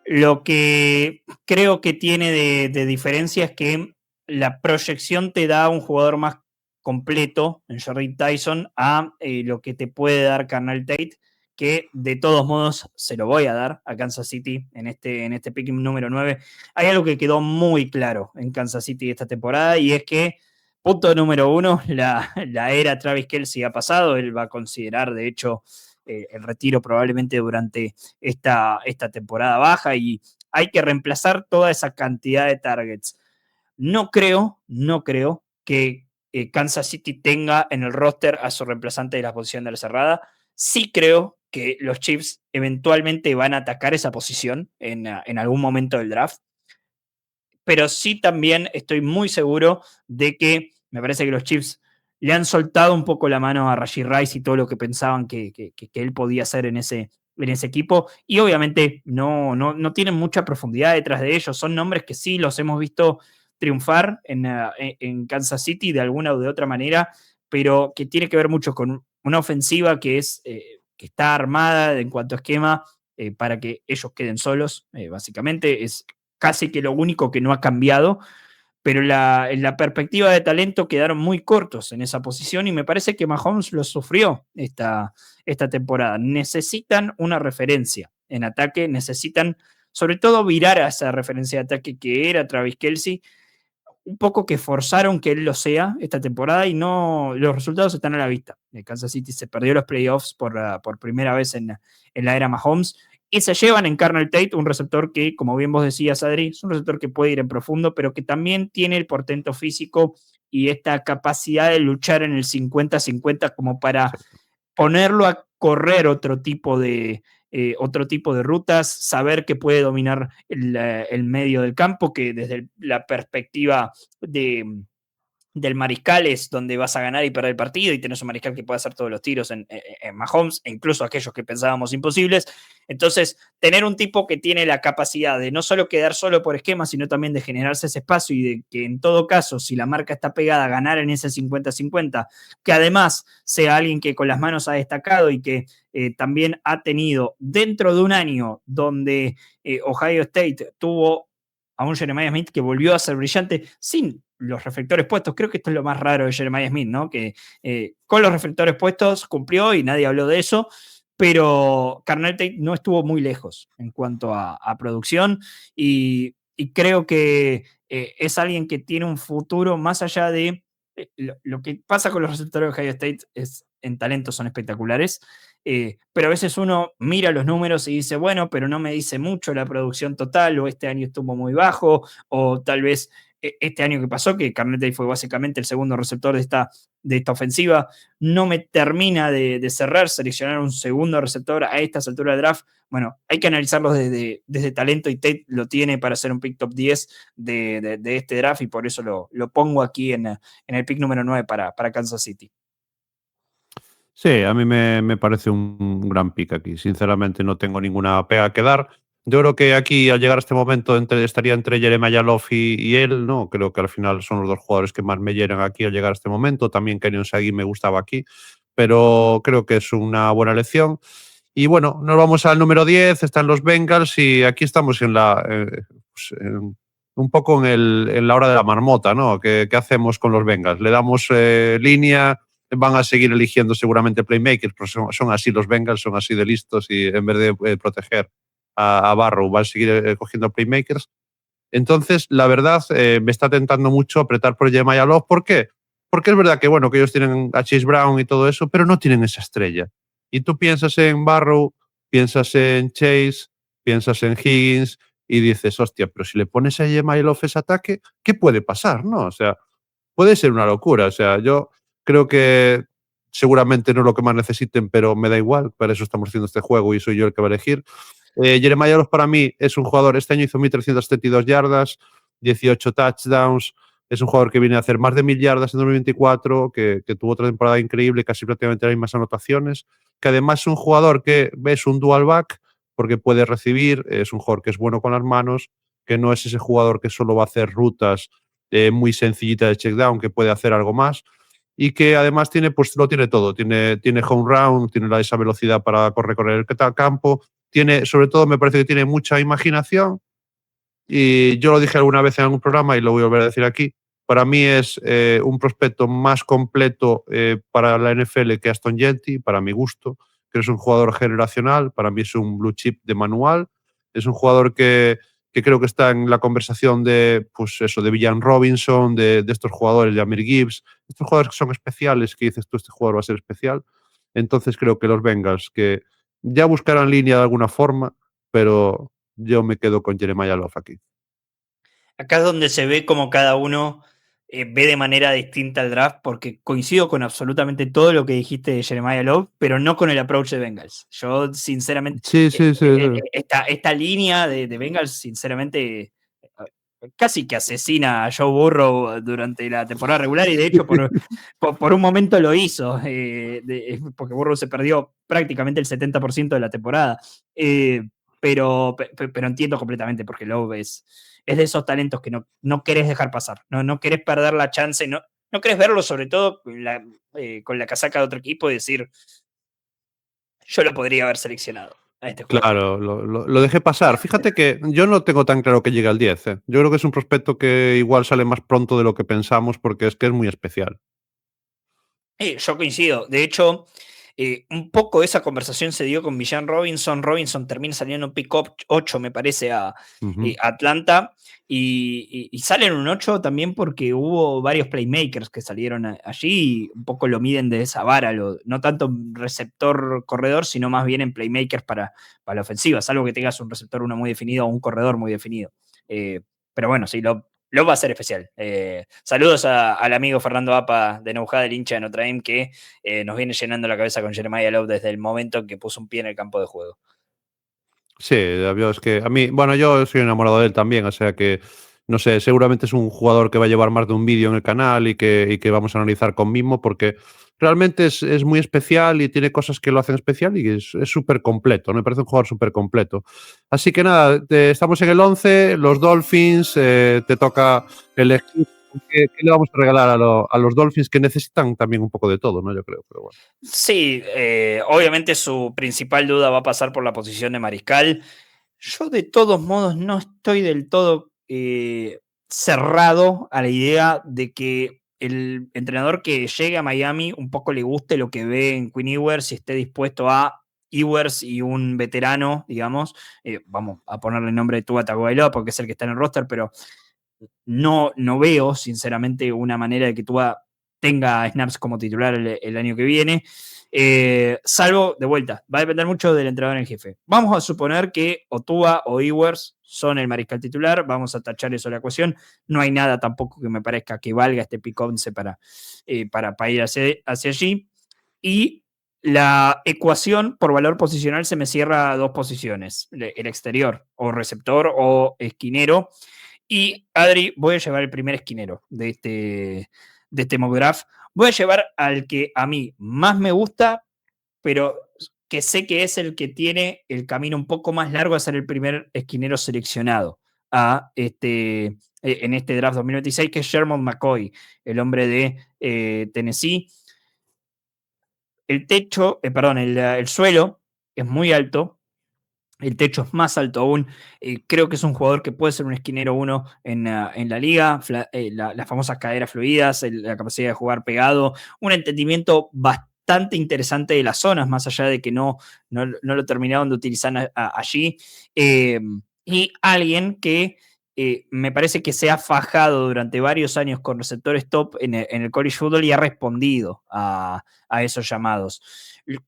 Lo que creo que tiene de diferencia es que la proyección te da un jugador más completo en Jordan Tyson a lo que te puede dar Carnell Tate, que de todos modos se lo voy a dar a Kansas City en este pick número 9. Hay algo que quedó muy claro en Kansas City esta temporada y es que, punto número 1, la era Travis Kelce ha pasado. Él va a considerar, de hecho, el retiro probablemente durante esta temporada baja y hay que reemplazar toda esa cantidad de targets. No creo que Kansas City tenga en el roster a su reemplazante de la posición de la cerrada. Sí creo que los Chiefs eventualmente van a atacar esa posición en algún momento del draft, pero sí también estoy muy seguro de que me parece que los Chiefs le han soltado un poco la mano a Rashee Rice y todo lo que pensaban que él podía hacer en ese equipo, y obviamente no tienen mucha profundidad detrás de ellos. Son nombres que sí los hemos visto triunfar en Kansas City de alguna o de otra manera, pero que tiene que ver mucho con una ofensiva que está armada en cuanto a esquema para que ellos queden solos, básicamente. Es casi que lo único que no ha cambiado, pero en la perspectiva de talento quedaron muy cortos en esa posición, y me parece que Mahomes lo sufrió esta temporada. Necesitan una referencia en ataque, necesitan sobre todo virar a esa referencia de ataque que era Travis Kelce, un poco que forzaron que él lo sea esta temporada, y no, los resultados están a la vista. Kansas City se perdió los playoffs por primera vez en la era Mahomes, y se llevan en Carnell Tate, un receptor que, como bien vos decías, Adri, es un receptor que puede ir en profundo, pero que también tiene el portento físico y esta capacidad de luchar en el 50-50 como para ponerlo a correr otro tipo de rutas, saber que puede dominar el medio del campo, que desde la perspectiva del mariscal es donde vas a ganar y perder el partido, y tenés un mariscal que puede hacer todos los tiros en Mahomes, e incluso aquellos que pensábamos imposibles. Entonces, tener un tipo que tiene la capacidad de no solo quedar solo por esquema, sino también de generarse ese espacio, y de que en todo caso, si la marca está pegada, ganar en ese 50-50, que además sea alguien que con las manos ha destacado y que también ha tenido, dentro de un año donde Ohio State tuvo a un Jeremiah Smith que volvió a ser brillante sin los reflectores puestos. Creo que esto es lo más raro de Jeremiah Smith, ¿no? Que con los reflectores puestos cumplió y nadie habló de eso, pero Carnell Tate no estuvo muy lejos en cuanto a producción, y creo que es alguien que tiene un futuro más allá de lo que pasa con los receptores de Ohio State. En talento son espectaculares, pero a veces uno mira los números y dice, bueno, pero no me dice mucho la producción total, o este año estuvo muy bajo, o tal vez este año que pasó, que Carnell Tate fue básicamente el segundo receptor de esta ofensiva, no me termina de cerrar seleccionar un segundo receptor a estas alturas de draft. Bueno, hay que analizarlos desde talento, y Tate lo tiene para ser un pick top 10 de este draft, y por eso lo pongo aquí en el pick número 9 para Kansas City. Sí, a mí me parece un gran pick aquí. Sinceramente, no tengo ninguna pega que dar. Yo creo que aquí, al llegar a este momento, estaría entre Jeremiah Love y él, ¿no? Creo que al final son los dos jugadores que más me llenan aquí al llegar a este momento. También Kenyon Sagi me gustaba aquí, pero creo que es una buena elección. Y bueno, nos vamos al número 10, están los Bengals, y aquí estamos un poco en la hora de la marmota, ¿no? ¿Qué hacemos con los Bengals? ¿Le damos línea? Van a seguir eligiendo seguramente playmakers, pero son así los Bengals, son así de listos, y en vez de proteger a Barrow van a seguir cogiendo playmakers. Entonces, la verdad, me está tentando mucho apretar por Jeremiah Love. ¿Por qué? Porque es verdad que, bueno, que ellos tienen a Chase Brown y todo eso, pero no tienen esa estrella. Y tú piensas en Barrow, piensas en Chase, piensas en Higgins, y dices, hostia, pero si le pones a Jeremiah Love ese ataque, ¿qué puede pasar, no? O sea, puede ser una locura. O sea, yo creo que seguramente no es lo que más necesiten, pero me da igual. Para eso estamos haciendo este juego y soy yo el que va a elegir. Jeremiah Love para mí es un jugador, este año hizo 1.372 yardas, 18 touchdowns. Es un jugador que viene a hacer más de 1.000 yardas en 2024, que tuvo otra temporada increíble, casi prácticamente las mismas anotaciones. Que además es un jugador que ves un dual back, porque puede recibir, es un jugador que es bueno con las manos, que no es ese jugador que solo va a hacer rutas muy sencillitas de check down, que puede hacer algo más, y que además tiene, pues lo tiene todo. Tiene home run, tiene esa velocidad para recorrer el campo, tiene, sobre todo, me parece que tiene mucha imaginación, y yo lo dije alguna vez en algún programa y lo voy a volver a decir aquí. Para mí es un prospecto más completo para la NFL que Aston Jeanty, para mi gusto, que es un jugador generacional. Para mí es un blue chip de manual. Es un jugador que creo que está en la conversación de, pues eso, de Villan Robinson, de estos jugadores, de Amir Gibbs, estos jugadores que son especiales, que dices tú, este jugador va a ser especial. Entonces creo que los Bengals, que ya buscarán línea de alguna forma, pero yo me quedo con Jeremiah Love aquí. Acá es donde se ve como cada uno ve de manera distinta el draft, porque coincido con absolutamente todo lo que dijiste de Jeremiah Love, pero no con el approach de Bengals. Yo, sinceramente, Sí, sí, sí, sí. esta línea de Bengals, sinceramente, casi que asesina a Joe Burrow durante la temporada regular, y de hecho por un momento lo hizo, porque Burrow se perdió prácticamente el 70% de la temporada. Pero entiendo completamente, porque Love es de esos talentos que no querés dejar pasar, no querés perder la chance, no querés verlo, sobre todo con la casaca de otro equipo, y decir, yo lo podría haber seleccionado a este jugador. Claro, lo dejé pasar. Fíjate que yo no tengo tan claro que llegue al 10. Yo creo que es un prospecto que igual sale más pronto de lo que pensamos, porque es que es muy especial. Yo coincido. De hecho, un poco esa conversación se dio con Villan Robinson. Robinson termina saliendo un pick 8, me parece, a Atlanta. Y sale en un 8 también porque hubo varios playmakers que salieron allí y un poco lo miden de esa vara. No tanto receptor corredor, sino más bien en playmakers para la ofensiva, salvo que tengas un receptor uno muy definido o un corredor muy definido. Pero bueno, sí, lo va a ser especial. Saludos al amigo Fernando Apa de Neujá, del hincha de Notre Dame, que nos viene llenando la cabeza con Jeremiah Love desde el momento en que puso un pie en el campo de juego. Sí, es que a mí, bueno, yo soy enamorado de él también, o sea que, no sé, seguramente es un jugador que va a llevar más de un vídeo en el canal y que vamos a analizar con mimo, porque realmente es muy especial y tiene cosas que lo hacen especial y es súper completo, ¿no? Me parece un jugador súper completo. Así que nada, estamos en el 11, los Dolphins, te toca elegir qué le vamos a regalar a los Dolphins, que necesitan también un poco de todo, ¿no? Yo creo, pero bueno. Sí, obviamente su principal duda va a pasar por la posición de mariscal. Yo de todos modos no estoy del todo cerrado a la idea de que el entrenador que llegue a Miami un poco le guste lo que ve en Quinn Ewers y esté dispuesto a Ewers y un veterano, digamos, vamos a ponerle el nombre de Tua Tagovailoa porque es el que está en el roster, pero no veo, sinceramente, una manera de que Tua tenga snaps como titular el año que viene. Salvo, de vuelta, va a depender mucho del entrenador en jefe. Vamos a suponer que o Tua o Ewers son el mariscal titular, vamos a tachar eso de la ecuación. No hay nada tampoco que me parezca que valga este pick 11 para ir hacia allí. Y la ecuación por valor posicional se me cierra a dos posiciones: el exterior, o receptor o esquinero. Y Adri, voy a llevar el primer esquinero de este mock draft. Voy a llevar al que a mí más me gusta, pero que sé que es el que tiene el camino un poco más largo a ser el primer esquinero seleccionado en este draft 2026, que es Sherman McCoy, el hombre de Tennessee. El suelo es muy alto. El techo es más alto aún. Creo que es un jugador que puede ser un esquinero 1 en la liga. Las famosas caderas fluidas, la capacidad de jugar pegado, un entendimiento bastante interesante de las zonas, más allá de que no lo terminaron de utilizar allí. Y alguien que me parece que se ha fajado durante varios años con receptores top en el college football y ha respondido a esos llamados.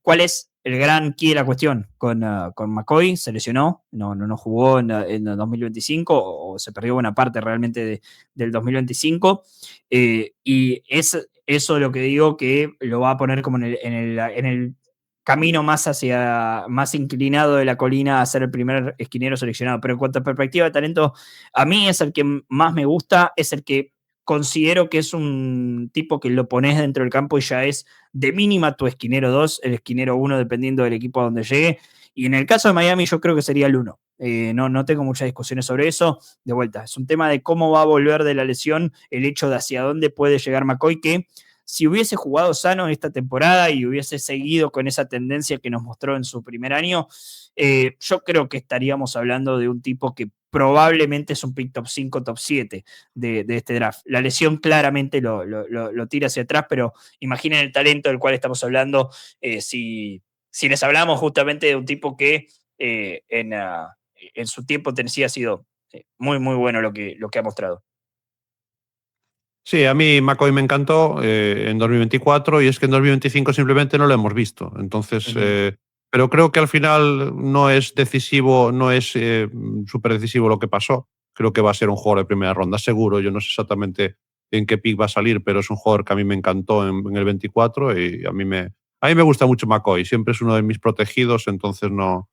¿Cuál es el gran key de la cuestión? Con McCoy se lesionó, no jugó en el 2025 o se perdió buena parte realmente del 2025. Y es eso lo que digo, que lo va a poner como en el camino más inclinado de la colina a ser el primer esquinero seleccionado. Pero en cuanto a perspectiva de talento, a mí es el que más me gusta, es el que considero que es un tipo que lo pones dentro del campo y ya es de mínima tu esquinero 2, el esquinero 1, dependiendo del equipo a donde llegue. Y en el caso de Miami, yo creo que sería el 1. No tengo muchas discusiones sobre eso. De vuelta, es un tema de cómo va a volver de la lesión, el hecho de hacia dónde puede llegar McCoy, que si hubiese jugado sano esta temporada y hubiese seguido con esa tendencia que nos mostró en su primer año, yo creo que estaríamos hablando de un tipo que probablemente es un pick top 5, top 7 de este draft. La lesión claramente lo tira hacia atrás, pero imaginen el talento del cual estamos hablando si les hablamos justamente de un tipo que en su tiempo Tennessee ha sido muy, muy bueno lo que ha mostrado. Sí, a mí McCoy me encantó en 2024 y es que en 2025 simplemente no lo hemos visto. Entonces, pero creo que al final no es decisivo, no es súper decisivo lo que pasó. Creo que va a ser un jugador de primera ronda, seguro. Yo no sé exactamente en qué pick va a salir, pero es un jugador que a mí me encantó en el 24 y a mí me gusta mucho McCoy. Siempre es uno de mis protegidos, entonces no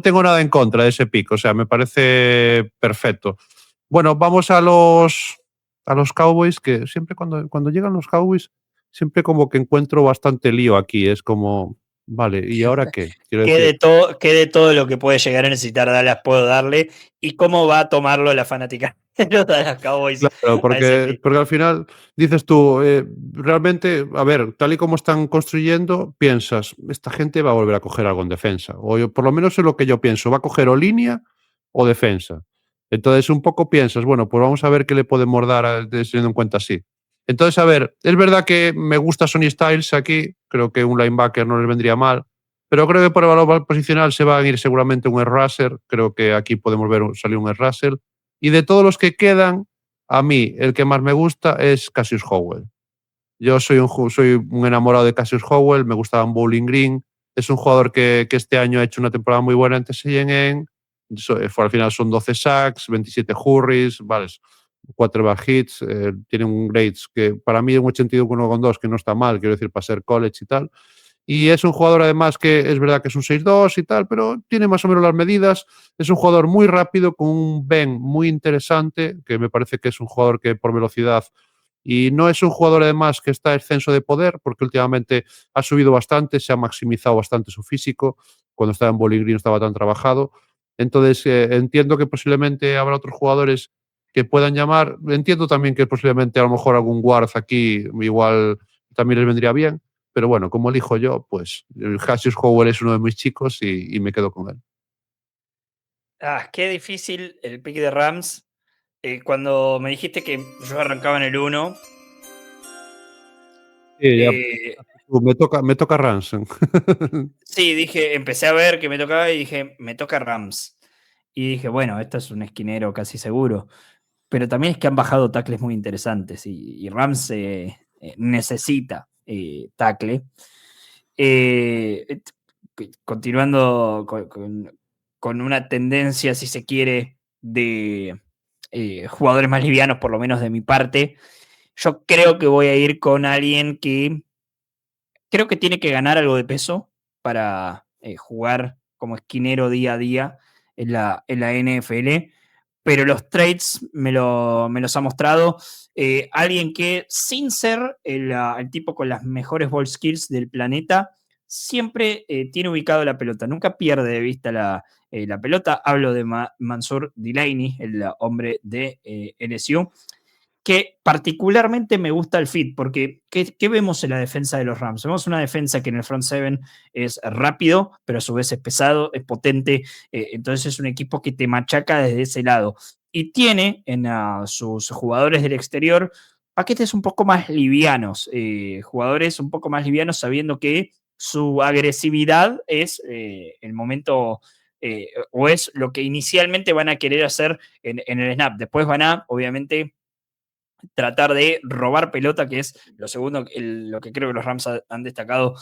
tengo nada en contra de ese pick. O sea, me parece perfecto. Bueno, vamos a los Cowboys, que siempre cuando llegan los Cowboys, siempre como que encuentro bastante lío aquí. Es como, vale, ¿y ahora qué? Quiero decir, Que de todo lo que puede llegar a necesitar Dallas puedo darle y cómo va a tomarlo la fanática de los Dallas Cowboys claro, a ese porque, pick. porque al final dices tú, realmente, a ver, tal y como están construyendo, piensas, esta gente va a volver a coger algo en defensa. Por lo menos es lo que yo pienso, va a coger o línea o defensa. Entonces, un poco piensas, bueno, pues vamos a ver qué le podemos dar teniendo en cuenta así. Entonces, a ver, es verdad que me gusta Sonny Styles aquí, creo que un linebacker no les vendría mal, pero creo que por el valor posicional se va a ir seguramente un edge rusher, creo que aquí podemos ver salir un edge rusher. Y de todos los que quedan, a mí el que más me gusta es Cassius Howell. Yo soy un enamorado de Cassius Howell, me gustaba en Bowling Green. Es un jugador que este año ha hecho una temporada muy buena en TSN. Al final son 12 sacks, 27 hurries, vale, quarterback hits. Tiene un grades que para mí es un 81,2, que no está mal, quiero decir, para ser college y tal. Y es un jugador además que es verdad que es un 6'2 y tal, pero tiene más o menos las medidas. Es un jugador muy rápido, con un bend muy interesante, que me parece que es un jugador que por velocidad, y no es un jugador además que está exceso de poder, porque últimamente ha subido bastante, se ha maximizado bastante su físico. Cuando estaba en Bowling Green no estaba tan trabajado. Entonces entiendo que posiblemente habrá otros jugadores que puedan llamar. Entiendo también que posiblemente a lo mejor algún guard aquí igual también les vendría bien. Pero bueno, como elijo yo, pues el Cassius Howell es uno de mis chicos y me quedo con él. Qué difícil el pick de Rams. Cuando me dijiste que yo arrancaba en el 1, Sí, ya eh, me toca Ransom. sí, dije, empecé a ver que me tocaba y dije, me toca Rams. Y dije, bueno, esto es un esquinero casi seguro. Pero también es que han bajado tackles muy interesantes y Rams necesita tackle. Continuando con una tendencia, si se quiere, de jugadores más livianos, por lo menos de mi parte, yo creo que voy a ir con alguien que creo que tiene que ganar algo de peso para jugar como esquinero día a día en la NFL, pero los trades me los ha mostrado. Alguien que, sin ser el tipo con las mejores ball skills del planeta, siempre tiene ubicado la pelota, nunca pierde de vista la pelota. Hablo de Mansour Delaney, el hombre de LSU, que particularmente me gusta el fit, porque ¿qué vemos en la defensa de los Rams? Vemos una defensa que en el front seven es rápido, pero a su vez es pesado, es potente, entonces es un equipo que te machaca desde ese lado. Y tiene en sus jugadores del exterior paquetes un poco más livianos, jugadores un poco más livianos sabiendo que su agresividad es el momento o es lo que inicialmente van a querer hacer en el snap. Después van a, obviamente, tratar de robar pelota, que es lo segundo, lo que creo que los Rams han destacado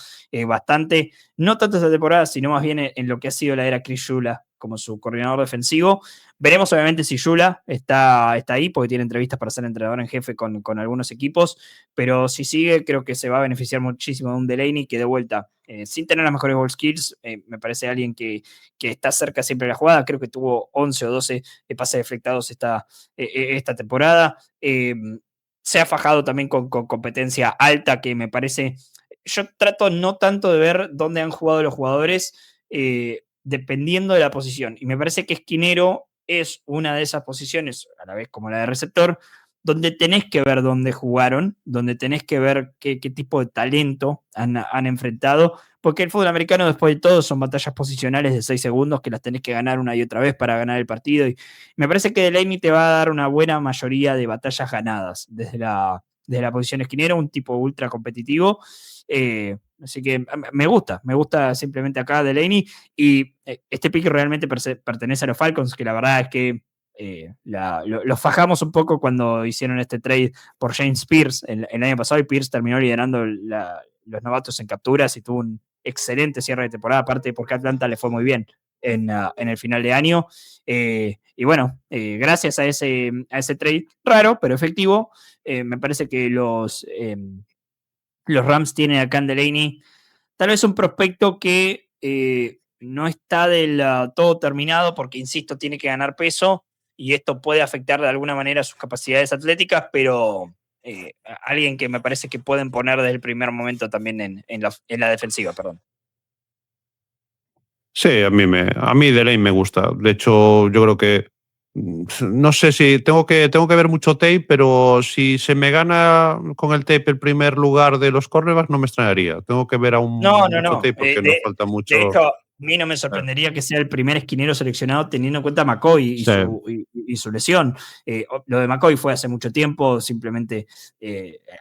bastante, no tanto esta temporada, sino más bien en lo que ha sido la era Chris Shula como su coordinador defensivo. Veremos obviamente si Shula está ahí, porque tiene entrevistas para ser entrenador en jefe con algunos equipos, pero si sigue, creo que se va a beneficiar muchísimo de un Delaney que de vuelta, sin tener las mejores ball skills, me parece alguien que está cerca siempre de la jugada. Creo que tuvo 11 o 12 pases deflectados esta temporada. Se ha fajado también con competencia alta, que me parece. Yo trato no tanto de ver dónde han jugado los jugadores, dependiendo de la posición. Y me parece que esquinero es una de esas posiciones, a la vez como la de receptor, donde tenés que ver dónde jugaron, donde tenés que ver qué tipo de talento han enfrentado, porque el fútbol americano, después de todo, son batallas posicionales de 6 segundos que las tenés que ganar una y otra vez para ganar el partido. Y me parece que Delaney te va a dar una buena mayoría de batallas ganadas desde la posición esquinero, un tipo ultra competitivo. Así que me gusta simplemente acá Delaney. Y este pick realmente pertenece a los Falcons, que la verdad es que los fajamos un poco cuando hicieron este trade por James Pierce el año pasado, y Pierce terminó liderando los novatos en capturas y tuvo excelente cierre de temporada, aparte porque a Atlanta le fue muy bien en el final de año. Y bueno, gracias a ese trade raro, pero efectivo, me parece que los Rams tienen a Cam Delaney, tal vez un prospecto que no está del todo terminado porque, insisto, tiene que ganar peso y esto puede afectar de alguna manera sus capacidades atléticas, pero alguien que me parece que pueden poner desde el primer momento también en la defensiva, perdón. Sí, a mí Delane me gusta. De hecho, yo creo que no sé si tengo que ver mucho tape, pero si se me gana con el tape el primer lugar de los cornerbacks, no me extrañaría. Tengo que ver aún mucho tape porque nos falta mucho. De hecho, a mí no me sorprendería que sea el primer esquinero seleccionado teniendo en cuenta a McCoy y su lesión. Lo de McCoy fue hace mucho tiempo, simplemente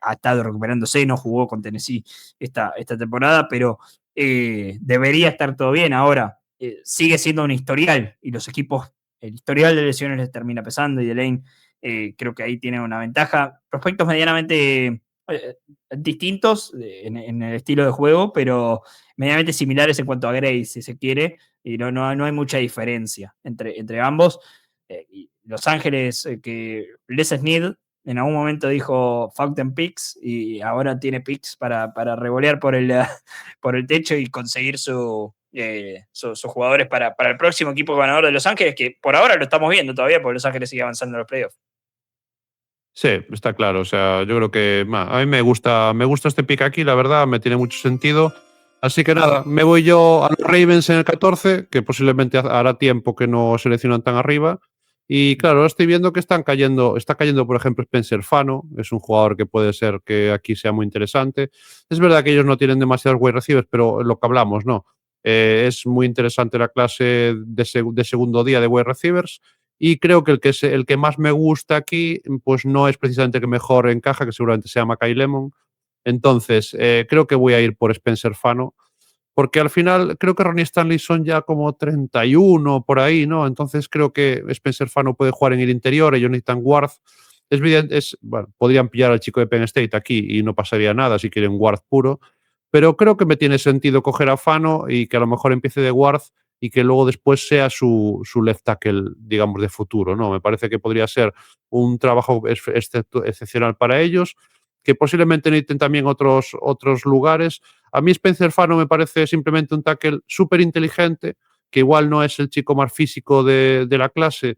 ha estado recuperándose, no jugó con Tennessee esta temporada, pero debería estar todo bien. Ahora, sigue siendo un historial y los equipos, el historial de lesiones les termina pesando y Delane creo que ahí tiene una ventaja. Prospectos medianamente distintos en el estilo de juego, pero medianamente similares en cuanto a Grace, si se quiere, y no hay mucha diferencia entre ambos. Y Los Ángeles, que Les Snead en algún momento dijo fuck them picks y ahora tiene picks para revolear por el techo y conseguir sus jugadores para el próximo equipo ganador de Los Ángeles, que por ahora lo estamos viendo todavía porque Los Ángeles sigue avanzando en los playoffs. Sí, está claro. O sea, yo creo que a mí me gusta este pick aquí, la verdad, me tiene mucho sentido. Así que nada, me voy yo a los Ravens en el 14, que posiblemente hará tiempo que no seleccionan tan arriba. Y claro, estoy viendo que está cayendo, por ejemplo, Spencer Fano, es un jugador que puede ser que aquí sea muy interesante. Es verdad que ellos no tienen demasiados wide receivers, pero lo que hablamos, ¿no? Es muy interesante la clase de segundo día de wide receivers. Y creo que el que más me gusta aquí, pues no es precisamente el que mejor encaja, que seguramente se llama Kyle Lemon. Entonces, creo que voy a ir por Spencer Fano, porque al final creo que Ronnie Stanley son ya como 31 por ahí, ¿no? Entonces creo que Spencer Fano puede jugar en el interior, ellos necesitan guard. Bueno, podrían pillar al chico de Penn State aquí y no pasaría nada si quieren guard puro, pero creo que me tiene sentido coger a Fano y que a lo mejor empiece de guard y que luego después sea su left tackle, digamos, de futuro, ¿no? Me parece que podría ser un trabajo excepcional para ellos, que posiblemente necesiten también otros lugares. A mí Spencer Fano me parece simplemente un tackle súper inteligente, que igual no es el chico más físico de la clase,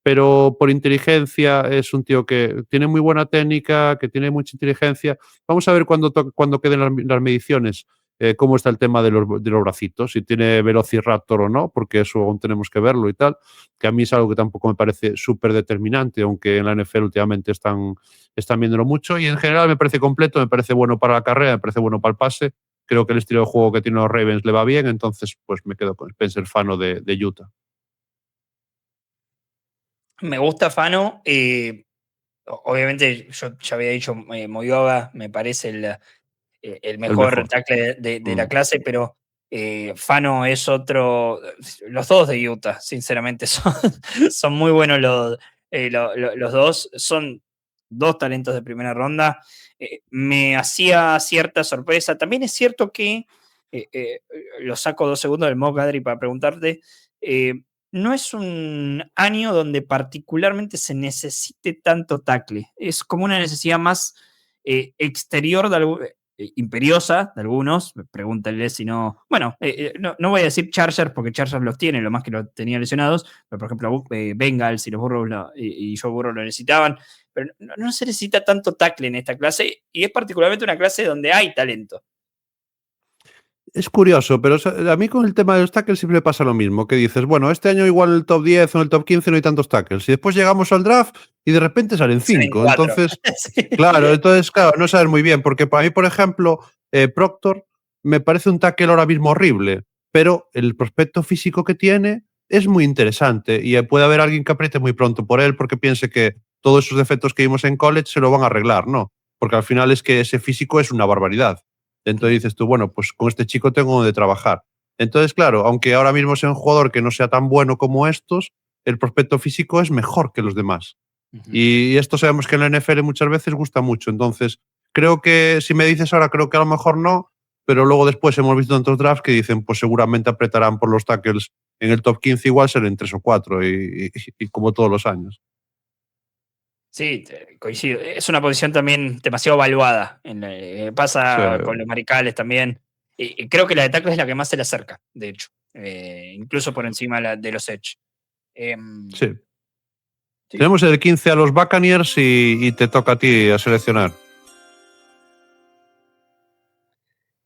pero por inteligencia es un tío que tiene muy buena técnica, que tiene mucha inteligencia. Vamos a ver cuando queden las mediciones cómo está el tema de los bracitos, si tiene Velociraptor o no, porque eso aún tenemos que verlo y tal, que a mí es algo que tampoco me parece súper determinante, aunque en la NFL últimamente están viéndolo mucho, y en general me parece completo, me parece bueno para la carrera, me parece bueno para el pase. Creo que el estilo de juego que tienen los Ravens le va bien, entonces pues me quedo con Spencer Fano de Utah. Me gusta Fano. Obviamente, yo ya había dicho, Moyoga me parece el mejor tackle de la clase, pero Fano es otro. Los dos de Utah, sinceramente, son muy buenos los dos. Son dos talentos de primera ronda. Me hacía cierta sorpresa. También es cierto que lo saco 2 segundos del mock, Adri, para preguntarte. No es un año donde particularmente se necesite tanto tackle. Es como una necesidad más exterior, imperiosa de algunos. Pregúntenle si no. Bueno, no voy a decir Chargers porque Chargers los tiene, lo más que los tenía lesionados. Pero por ejemplo, Bengals y los Burrows y Joe Burrow lo necesitaban. Pero no se necesita tanto tackle en esta clase y es particularmente una clase donde hay talento. Es curioso, pero a mí con el tema de los tackles siempre pasa lo mismo, que dices, bueno, este año igual en el top 10 o en el top 15 no hay tantos tackles, y después llegamos al draft y de repente salen 5. Entonces, sí. Claro, no sabes muy bien, porque para mí, por ejemplo, Proctor me parece un tackle ahora mismo horrible, pero el prospecto físico que tiene es muy interesante y puede haber alguien que apriete muy pronto por él porque piense que todos esos defectos que vimos en college se lo van a arreglar, ¿no? Porque al final es que ese físico es una barbaridad. Entonces dices tú, bueno, pues con este chico tengo donde trabajar. Entonces, claro, aunque ahora mismo sea un jugador que no sea tan bueno como estos, el prospecto físico es mejor que los demás. Y esto sabemos que en la NFL muchas veces gusta mucho. Entonces, creo que si me dices ahora, creo que a lo mejor no, pero luego después hemos visto en otros drafts que dicen, pues seguramente apretarán por los tackles en el top 15, igual serán 3 o 4, y como todos los años. Sí, coincido. Es una posición también demasiado valuada. Pasa Sí. con los maricales también. Y creo que la de tackle es la que más se le acerca, de hecho. Incluso por encima de los edge. Sí. Sí. Tenemos el 15 a los Buccaneers y te toca a ti a seleccionar.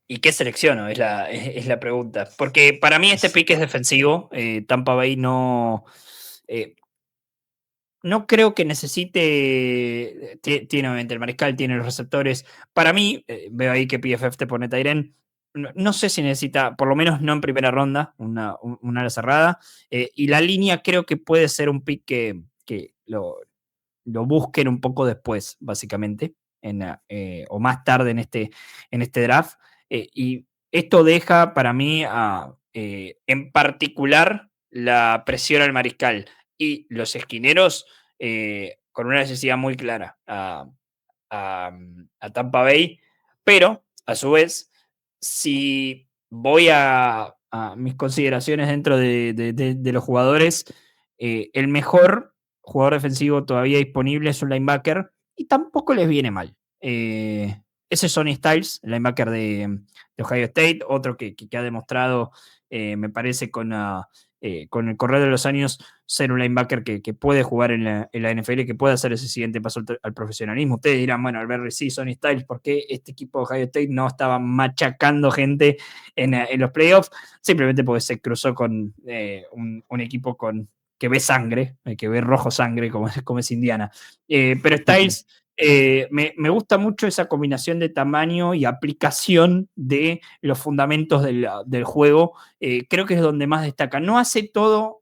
¿Y qué selecciono? Es la pregunta. Porque para mí este pick es defensivo. Tampa Bay no. No creo que necesite. Tiene obviamente el mariscal, tiene los receptores. Para mí, veo ahí que PFF te pone Tyren. No sé si necesita, por lo menos no en primera ronda, una ala cerrada. Y la línea creo que puede ser un pick que lo busquen un poco después, básicamente, o más tarde en este draft. Y esto deja para mí, en particular, la presión al mariscal y los esquineros con una necesidad muy clara a Tampa Bay, pero a su vez, si voy a mis consideraciones dentro de los jugadores, el mejor jugador defensivo todavía disponible es un linebacker y tampoco les viene mal. Ese es Sonny Styles, el linebacker de Ohio State, otro que ha demostrado, me parece, con el correr de los años, ser un linebacker que puede jugar en la NFL y que puede hacer ese siguiente paso al profesionalismo. Ustedes dirán, bueno, al ver sí, Sonny Styles, ¿por qué este equipo de Ohio State no estaba machacando gente en los playoffs? Simplemente porque se cruzó con un equipo que ve sangre, que ve rojo sangre, como es Indiana. Pero Styles, me gusta mucho esa combinación de tamaño y aplicación de los fundamentos del juego. Creo que es donde más destaca. No hace todo,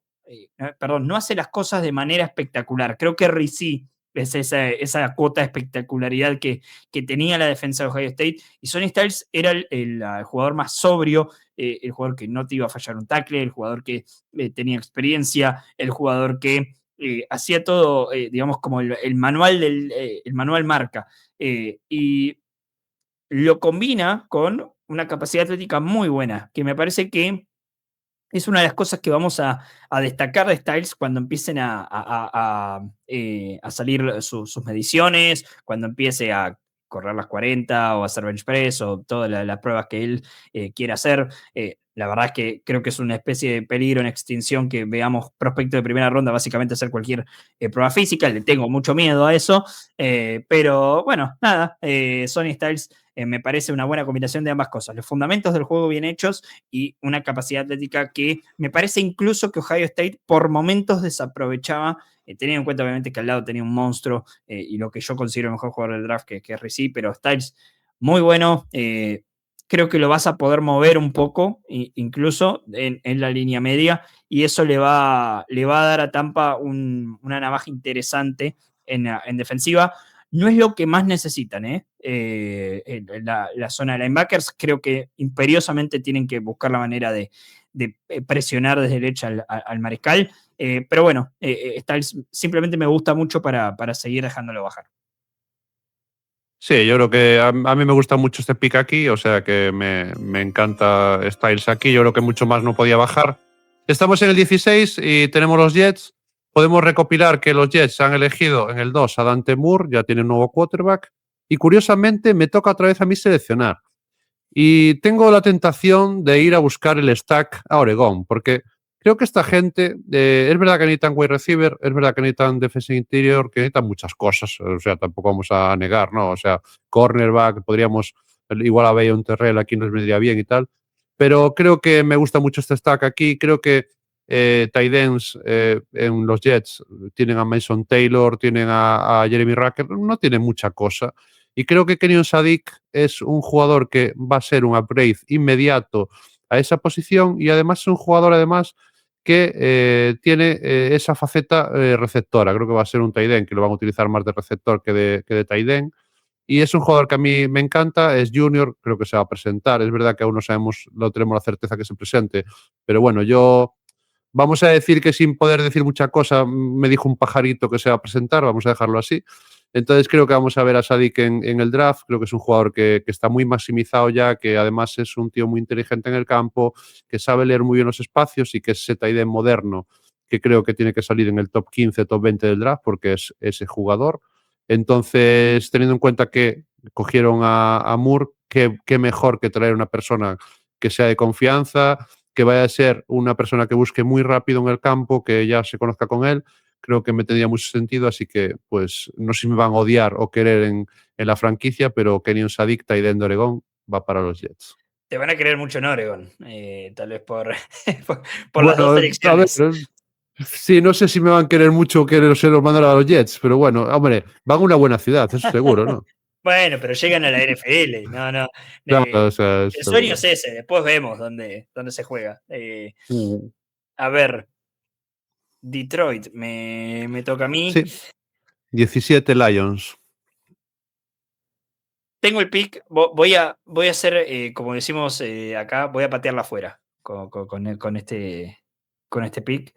no hace las cosas de manera espectacular. Creo que Rizzi es esa cuota de espectacularidad que tenía la defensa de Ohio State. Y Sonny Styles era el jugador más sobrio, el jugador que no te iba a fallar un tackle, el jugador que tenía experiencia, el jugador que hacía todo, digamos, como el manual el manual marca. Y lo combina con una capacidad atlética muy buena, que me parece que es una de las cosas que vamos a destacar de Styles cuando empiecen a salir sus mediciones, cuando empiece a correr las 40 o hacer bench press o todas las pruebas que él quiere hacer. La verdad es que creo que es una especie de peligro en extinción que veamos prospecto de primera ronda básicamente hacer cualquier prueba física. Le tengo mucho miedo a eso, pero bueno, nada, Sonny Styles me parece una buena combinación de ambas cosas. Los fundamentos del juego bien hechos y una capacidad atlética que me parece incluso que Ohio State por momentos desaprovechaba, teniendo en cuenta obviamente que al lado tenía un monstruo y lo que yo considero el mejor jugador del draft, que es Rizzi, pero Styles muy bueno. Creo que lo vas a poder mover un poco, incluso en la línea media, y eso le va a dar a Tampa una navaja interesante en defensiva. No es lo que más necesitan, la zona de linebackers. Creo que imperiosamente tienen que buscar la manera de presionar desde derecha al mariscal. Pero bueno, simplemente me gusta mucho para seguir dejándolo bajar. Sí, yo creo que a mí me gusta mucho este pick aquí, o sea que me encanta Styles aquí. Yo creo que mucho más no podía bajar. Estamos en el 16 y tenemos los Jets. Podemos recopilar que los Jets han elegido en el 2 a Dante Moore, ya tiene un nuevo quarterback. Y curiosamente me toca otra vez a mí seleccionar. Y tengo la tentación de ir a buscar el stack a Oregón, porque creo que esta gente, es verdad que necesitan wide receiver, es verdad que necesitan defensa interior, que necesitan muchas cosas, o sea, tampoco vamos a negar, ¿no? O sea, cornerback, podríamos, igual a Bayon Terrell aquí nos vendría bien y tal, pero creo que me gusta mucho este stack aquí, creo que tight ends en los Jets tienen a Mason Taylor, tienen a Jeremy Ruckert, no tienen mucha cosa. Y creo que Kenyon Sadiq es un jugador que va a ser un upgrade inmediato a esa posición y además es un jugador que tiene esa faceta receptora. Creo que va a ser un tight end que lo van a utilizar más de receptor que de tight end. Y es un jugador que a mí me encanta, es junior, creo que se va a presentar. Es verdad que aún no sabemos, no tenemos la certeza que se presente, pero bueno, vamos a decir que sin poder decir mucha cosa, me dijo un pajarito que se va a presentar, vamos a dejarlo así. Entonces creo que vamos a ver a Sadik en el draft. Creo que es un jugador que está muy maximizado ya, que además es un tío muy inteligente en el campo, que sabe leer muy bien los espacios y que es ese tight end moderno que creo que tiene que salir en el top 15, top 20 del draft porque es ese jugador. Entonces, teniendo en cuenta que cogieron a Moore, qué mejor que traer una persona que sea de confianza, que vaya a ser una persona que busque muy rápido en el campo, que ya se conozca con él. Creo que me tendría mucho sentido, así que pues no sé si me van a odiar o querer en la franquicia, pero Kenyon Sadik, tight end de Oregón, va para los Jets. Te van a querer mucho en Oregon, tal vez por las dos Bueno, a ver, selecciones. sí, no sé si me van a querer mucho o querer se los mandar a los Jets, pero bueno, hombre, van a una buena ciudad, eso seguro, ¿no? Bueno, pero llegan a la NFL, no. Claro, o sea, El sueño seguro. es ese, después vemos dónde se juega. A ver, Detroit, me toca a mí. Sí, 17 Lions. Tengo el pick, voy a hacer, como decimos acá, voy a patearla afuera con este pick,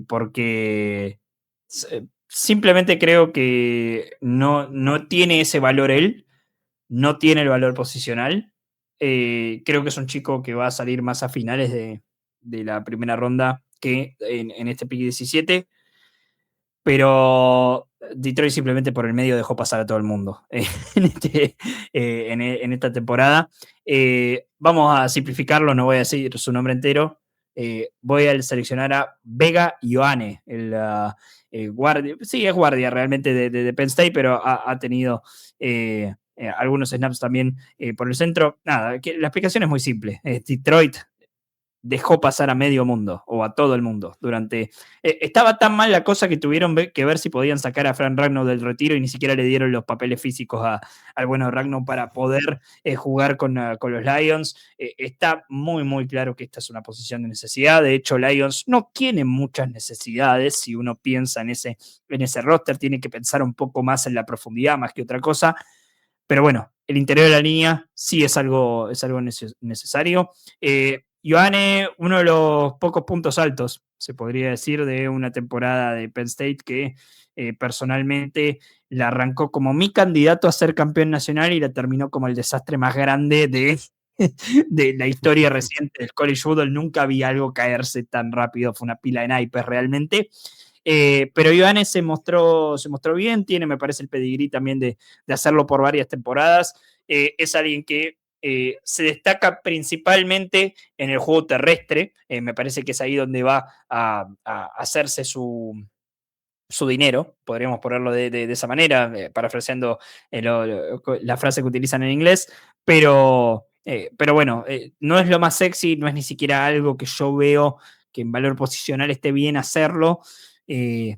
porque simplemente creo que no tiene ese valor él, no tiene el valor posicional. Creo que es un chico que va a salir más a finales de la primera ronda que en este pick 17, pero Detroit simplemente por el medio dejó pasar a todo el mundo en esta temporada. Vamos a simplificarlo, no voy a decir su nombre entero. Voy a seleccionar a Vega Ioane, el guardia. Sí, es guardia realmente de Penn State, pero ha tenido algunos snaps también por el centro. Nada, la explicación es muy simple. Detroit dejó pasar a medio mundo o a todo el mundo durante... estaba tan mal la cosa que tuvieron que ver si podían sacar a Frank Ragnow del retiro y ni siquiera le dieron los papeles físicos al bueno Ragnow para poder jugar con los Lions. Está muy, muy claro que esta es una posición de necesidad. De hecho, Lions no tiene muchas necesidades. Si uno piensa en ese roster, tiene que pensar un poco más en la profundidad más que otra cosa. Pero bueno, el interior de la línea sí es algo necesario. Ioane, uno de los pocos puntos altos, se podría decir, de una temporada de Penn State que personalmente la arrancó como mi candidato a ser campeón nacional y la terminó como el desastre más grande de la historia reciente del college football. Nunca vi algo caerse tan rápido, fue una pila de naipes realmente. Pero Ioane se mostró bien, tiene, me parece, el pedigrí también de hacerlo por varias temporadas. Es alguien que se destaca principalmente en el juego terrestre. Me parece que es ahí donde va a hacerse su dinero, podríamos ponerlo de esa manera, parafraseando la frase que utilizan en inglés, pero bueno, no es lo más sexy, no es ni siquiera algo que yo veo que en valor posicional esté bien hacerlo,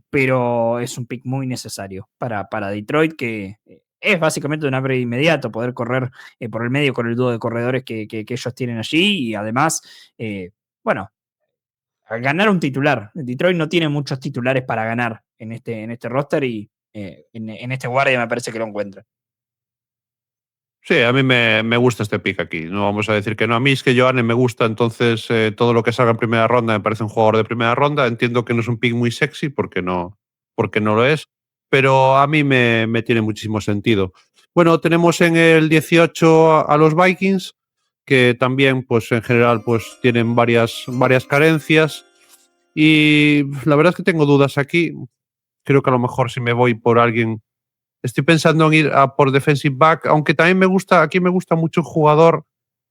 pero es un pick muy necesario para Detroit, que es básicamente un upgrade inmediato, poder correr por el medio con el dúo de corredores que ellos tienen allí y además, bueno, a ganar un titular. Detroit no tiene muchos titulares para ganar en este roster y en este guardia me parece que lo encuentra. Sí, a mí me gusta este pick aquí. No vamos a decir que no. A mí es que Ioane me gusta, entonces todo lo que salga en primera ronda me parece un jugador de primera ronda. Entiendo que no es un pick muy sexy porque no lo es, pero a mí me tiene muchísimo sentido. Bueno, tenemos en el 18 a los Vikings, que también, pues en general, pues tienen varias carencias. Y la verdad es que tengo dudas aquí. Creo que a lo mejor si me voy por alguien. Estoy pensando en ir a por defensive back, aunque también aquí me gusta mucho un jugador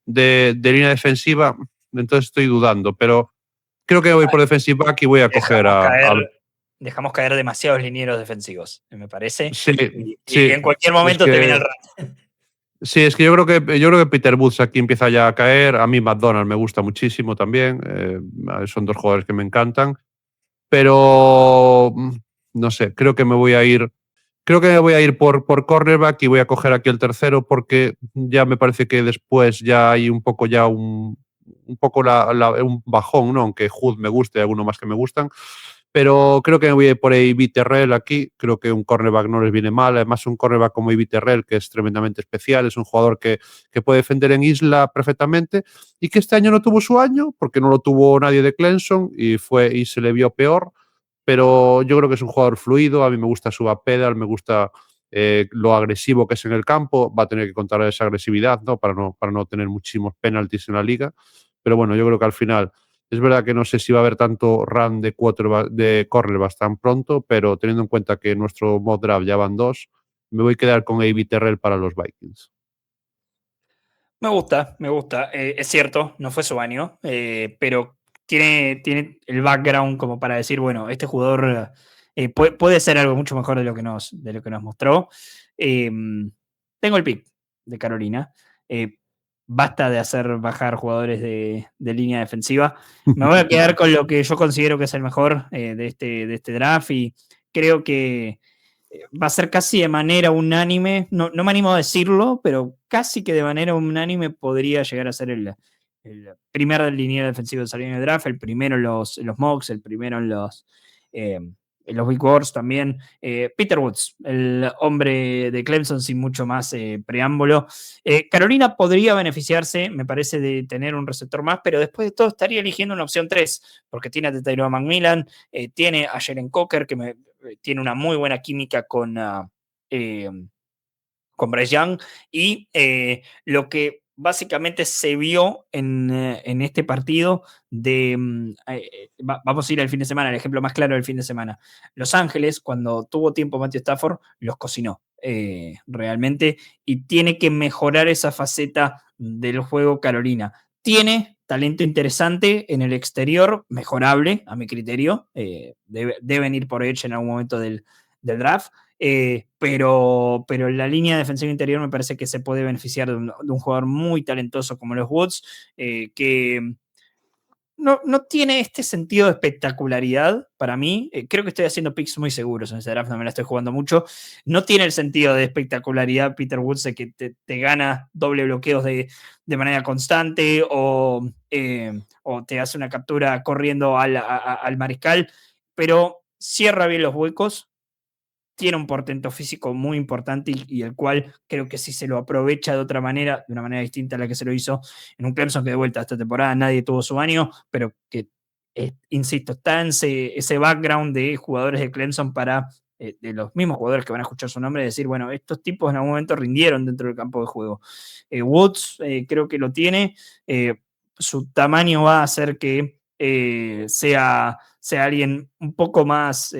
de línea defensiva, entonces estoy dudando, pero creo que voy por defensive back y voy a coger Dejamos caer demasiados linieros defensivos, me parece. Sí, y sí. en cualquier momento te viene el rato. Sí, es que yo creo que Peter Woods aquí empieza ya a caer. A mí McDonald me gusta muchísimo también. Son dos jugadores que me encantan. Pero no sé, creo que me voy a ir por cornerback y voy a coger aquí el tercero porque ya me parece que después ya hay un poco un bajón, ¿no? Aunque Hood me guste, hay alguno más que me gustan. Pero creo que me voy a ir por A.B. Terrell aquí. Creo que un cornerback no les viene mal. Además, un cornerback como A.B. Terrell, que es tremendamente especial, es un jugador que puede defender en isla perfectamente y que este año no tuvo su año porque no lo tuvo nadie de Clemson y se le vio peor. Pero yo creo que es un jugador fluido. A mí me gusta su pedal, me gusta lo agresivo que es en el campo, va a tener que contar esa agresividad, ¿no? Para no tener muchísimos penaltis en la liga. Pero bueno, yo creo que al final es verdad que no sé si va a haber tanto run de cornerbacks tan pronto, pero teniendo en cuenta que nuestro mock draft ya van 2, me voy a quedar con A.B. Terrell para los Vikings. Me gusta, me gusta. Es cierto, no fue su año, pero tiene el background como para decir, bueno, este jugador puede ser algo mucho mejor de lo que nos mostró. Tengo el pick de Carolina. Basta de hacer bajar jugadores de línea defensiva. Me voy a quedar con lo que yo considero que es el mejor de este draft y creo que va a ser casi de manera unánime, no me animo a decirlo, pero casi que de manera unánime podría llegar a ser el primer liniero defensivo de salir en el draft, el primero en los mocks, el primero en los Big Wars también. Peter Woods, el hombre de Clemson sin mucho más preámbulo. Carolina podría beneficiarse, me parece, de tener un receptor más, pero después de todo estaría eligiendo una opción 3, porque tiene a Tyrone McMillan, tiene a Jalen Coker, que tiene una muy buena química con Bryce Young, y lo que básicamente se vio en este partido vamos a ir al fin de semana, el ejemplo más claro del fin de semana. Los Ángeles, cuando tuvo tiempo Matthew Stafford, los cocinó realmente, y tiene que mejorar esa faceta del juego Carolina. Tiene talento interesante en el exterior, mejorable a mi criterio, deben ir por Edge en algún momento del draft, pero la línea defensiva interior me parece que se puede beneficiar de un jugador muy talentoso como los Woods, que no tiene este sentido de espectacularidad para mí. Creo que estoy haciendo picks muy seguros en ese draft, no me la estoy jugando mucho. No tiene el sentido de espectacularidad Peter Woods, de que te gana doble bloqueos de manera constante o te hace una captura corriendo al mariscal, pero cierra bien los huecos. Tiene un portento físico muy importante y el cual creo que si se lo aprovecha de otra manera, de una manera distinta a la que se lo hizo en un Clemson que de vuelta esta temporada nadie tuvo su año, pero que, insisto, está en ese background de jugadores de Clemson para, de los mismos jugadores que van a escuchar su nombre, decir, bueno, estos tipos en algún momento rindieron dentro del campo de juego. Woods creo que lo tiene, su tamaño va a hacer que sea alguien un poco más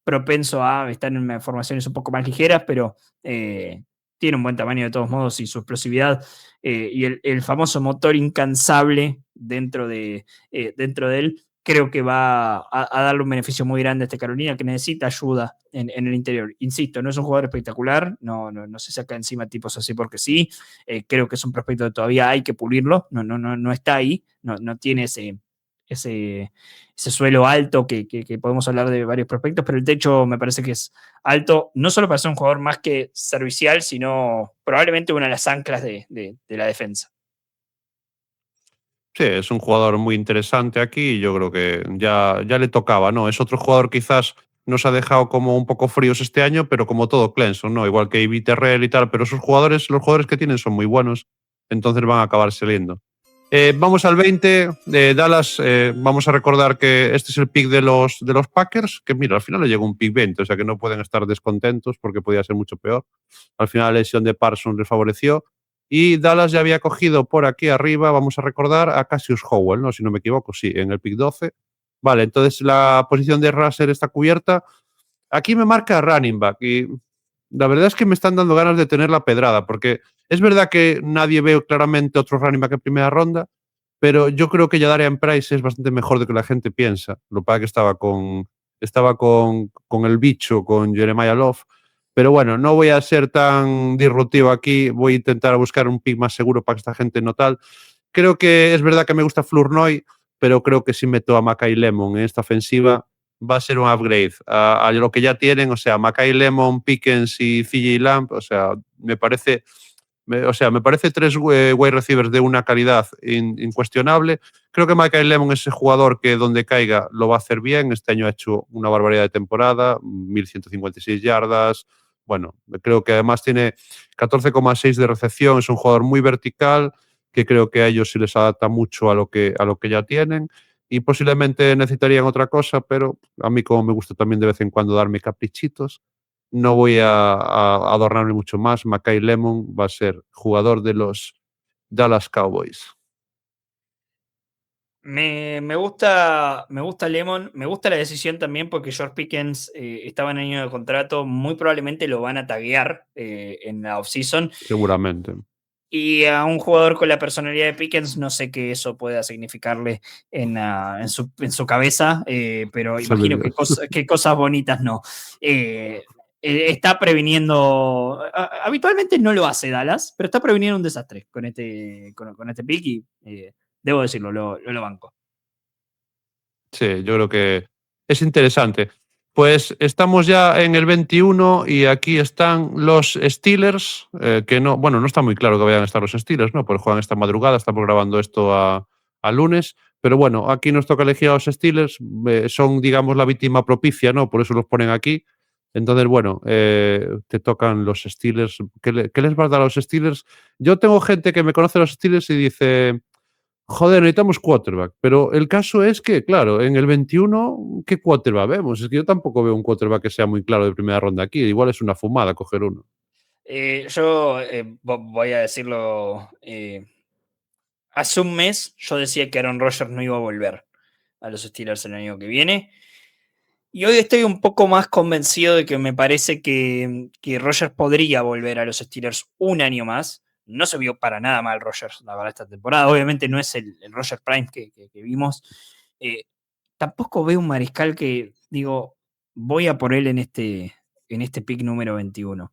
propenso a estar en formaciones un poco más ligeras, pero tiene un buen tamaño de todos modos y su explosividad y el famoso motor incansable dentro de él, creo que va a darle un beneficio muy grande a este Carolina, que necesita ayuda en el interior. Insisto, no es un jugador espectacular, no se saca encima tipos así porque sí, creo que es un prospecto que todavía hay que pulirlo, no está ahí, no tiene ese suelo alto que podemos hablar de varios prospectos, pero el techo me parece que es alto, no solo para ser un jugador más que servicial, sino probablemente una de las anclas de la defensa. Sí, es un jugador muy interesante aquí y yo creo que ya le tocaba, ¿no? Es otro jugador quizás nos ha dejado como un poco fríos este año, pero como todo Clemson, ¿no? Igual que A.B. Terrell y tal, pero los jugadores que tienen son muy buenos, entonces van a acabar saliendo. Vamos al 20 de Dallas. Vamos a recordar que este es el pick de los Packers, que mira, al final le llegó un pick 20, o sea que no pueden estar descontentos porque podía ser mucho peor. Al final la lesión de Parsons les favoreció. Y Dallas ya había cogido por aquí arriba, vamos a recordar, a Cassius Howell, ¿no? Si no me equivoco, sí, en el pick 12. Vale, entonces la posición de Russell está cubierta. Aquí me marca running back y la verdad es que me están dando ganas de tener la pedrada, porque es verdad que nadie ve claramente otro running back en primera ronda, pero yo creo que Jadarian Price es bastante mejor de lo que la gente piensa. Lo que pasa es que estaba con el bicho, con Jeremiah Love. Pero bueno, no voy a ser tan disruptivo aquí. Voy a intentar buscar un pick más seguro para que esta gente no tal. Creo que es verdad que me gusta Flournoy, pero creo que si meto a Mackay Lemon en esta ofensiva va a ser un upgrade a lo que ya tienen. O sea, Mackay Lemon, Pickens y CJ Lamb. O sea, me parece tres wide receivers de una calidad incuestionable. Creo que Michael Lemon es ese jugador que donde caiga lo va a hacer bien. Este año ha hecho una barbaridad de temporada, 1.156 yardas. Bueno, creo que además tiene 14,6 de recepción. Es un jugador muy vertical que creo que a ellos sí les adapta mucho a lo que ya tienen. Y posiblemente necesitarían otra cosa, pero a mí como me gusta también de vez en cuando darme caprichitos, no voy a adornarme mucho más. Mackay Lemon va a ser jugador de los Dallas Cowboys. Me gusta Lemon, me gusta la decisión también porque George Pickens estaba en año de contrato, muy probablemente lo van a taguear en la offseason. Seguramente. Y a un jugador con la personalidad de Pickens, no sé qué eso pueda significarle en su cabeza, pero imagino que cosas bonitas no. Está previniendo, habitualmente no lo hace Dallas, pero está previniendo un desastre con este pick y debo decirlo, lo banco. Sí, yo creo que es interesante. Pues estamos ya en el 21 y aquí están los Steelers, que no, bueno, no está muy claro que vayan a estar los Steelers, ¿no? Porque juegan esta madrugada, estamos grabando esto a lunes, pero bueno, aquí nos toca elegir a los Steelers, son, digamos, la víctima propicia, ¿no? Por eso los ponen aquí. Entonces, bueno, te tocan los Steelers. ¿Qué les vas a dar a los Steelers? Yo tengo gente que me conoce los Steelers y dice, joder, necesitamos quarterback. Pero el caso es que, claro, en el 21, ¿qué quarterback vemos? Es que yo tampoco veo un quarterback que sea muy claro de primera ronda aquí. Igual es una fumada coger uno. Yo voy a decirlo, hace un mes yo decía que Aaron Rodgers no iba a volver a los Steelers el año que viene. Y hoy estoy un poco más convencido de que me parece que Rodgers podría volver a los Steelers un año más. No se vio para nada mal Rodgers, la verdad, esta temporada. Obviamente no es el Rodgers Prime que vimos. Tampoco veo un mariscal que, digo, voy a por él en este pick número 21.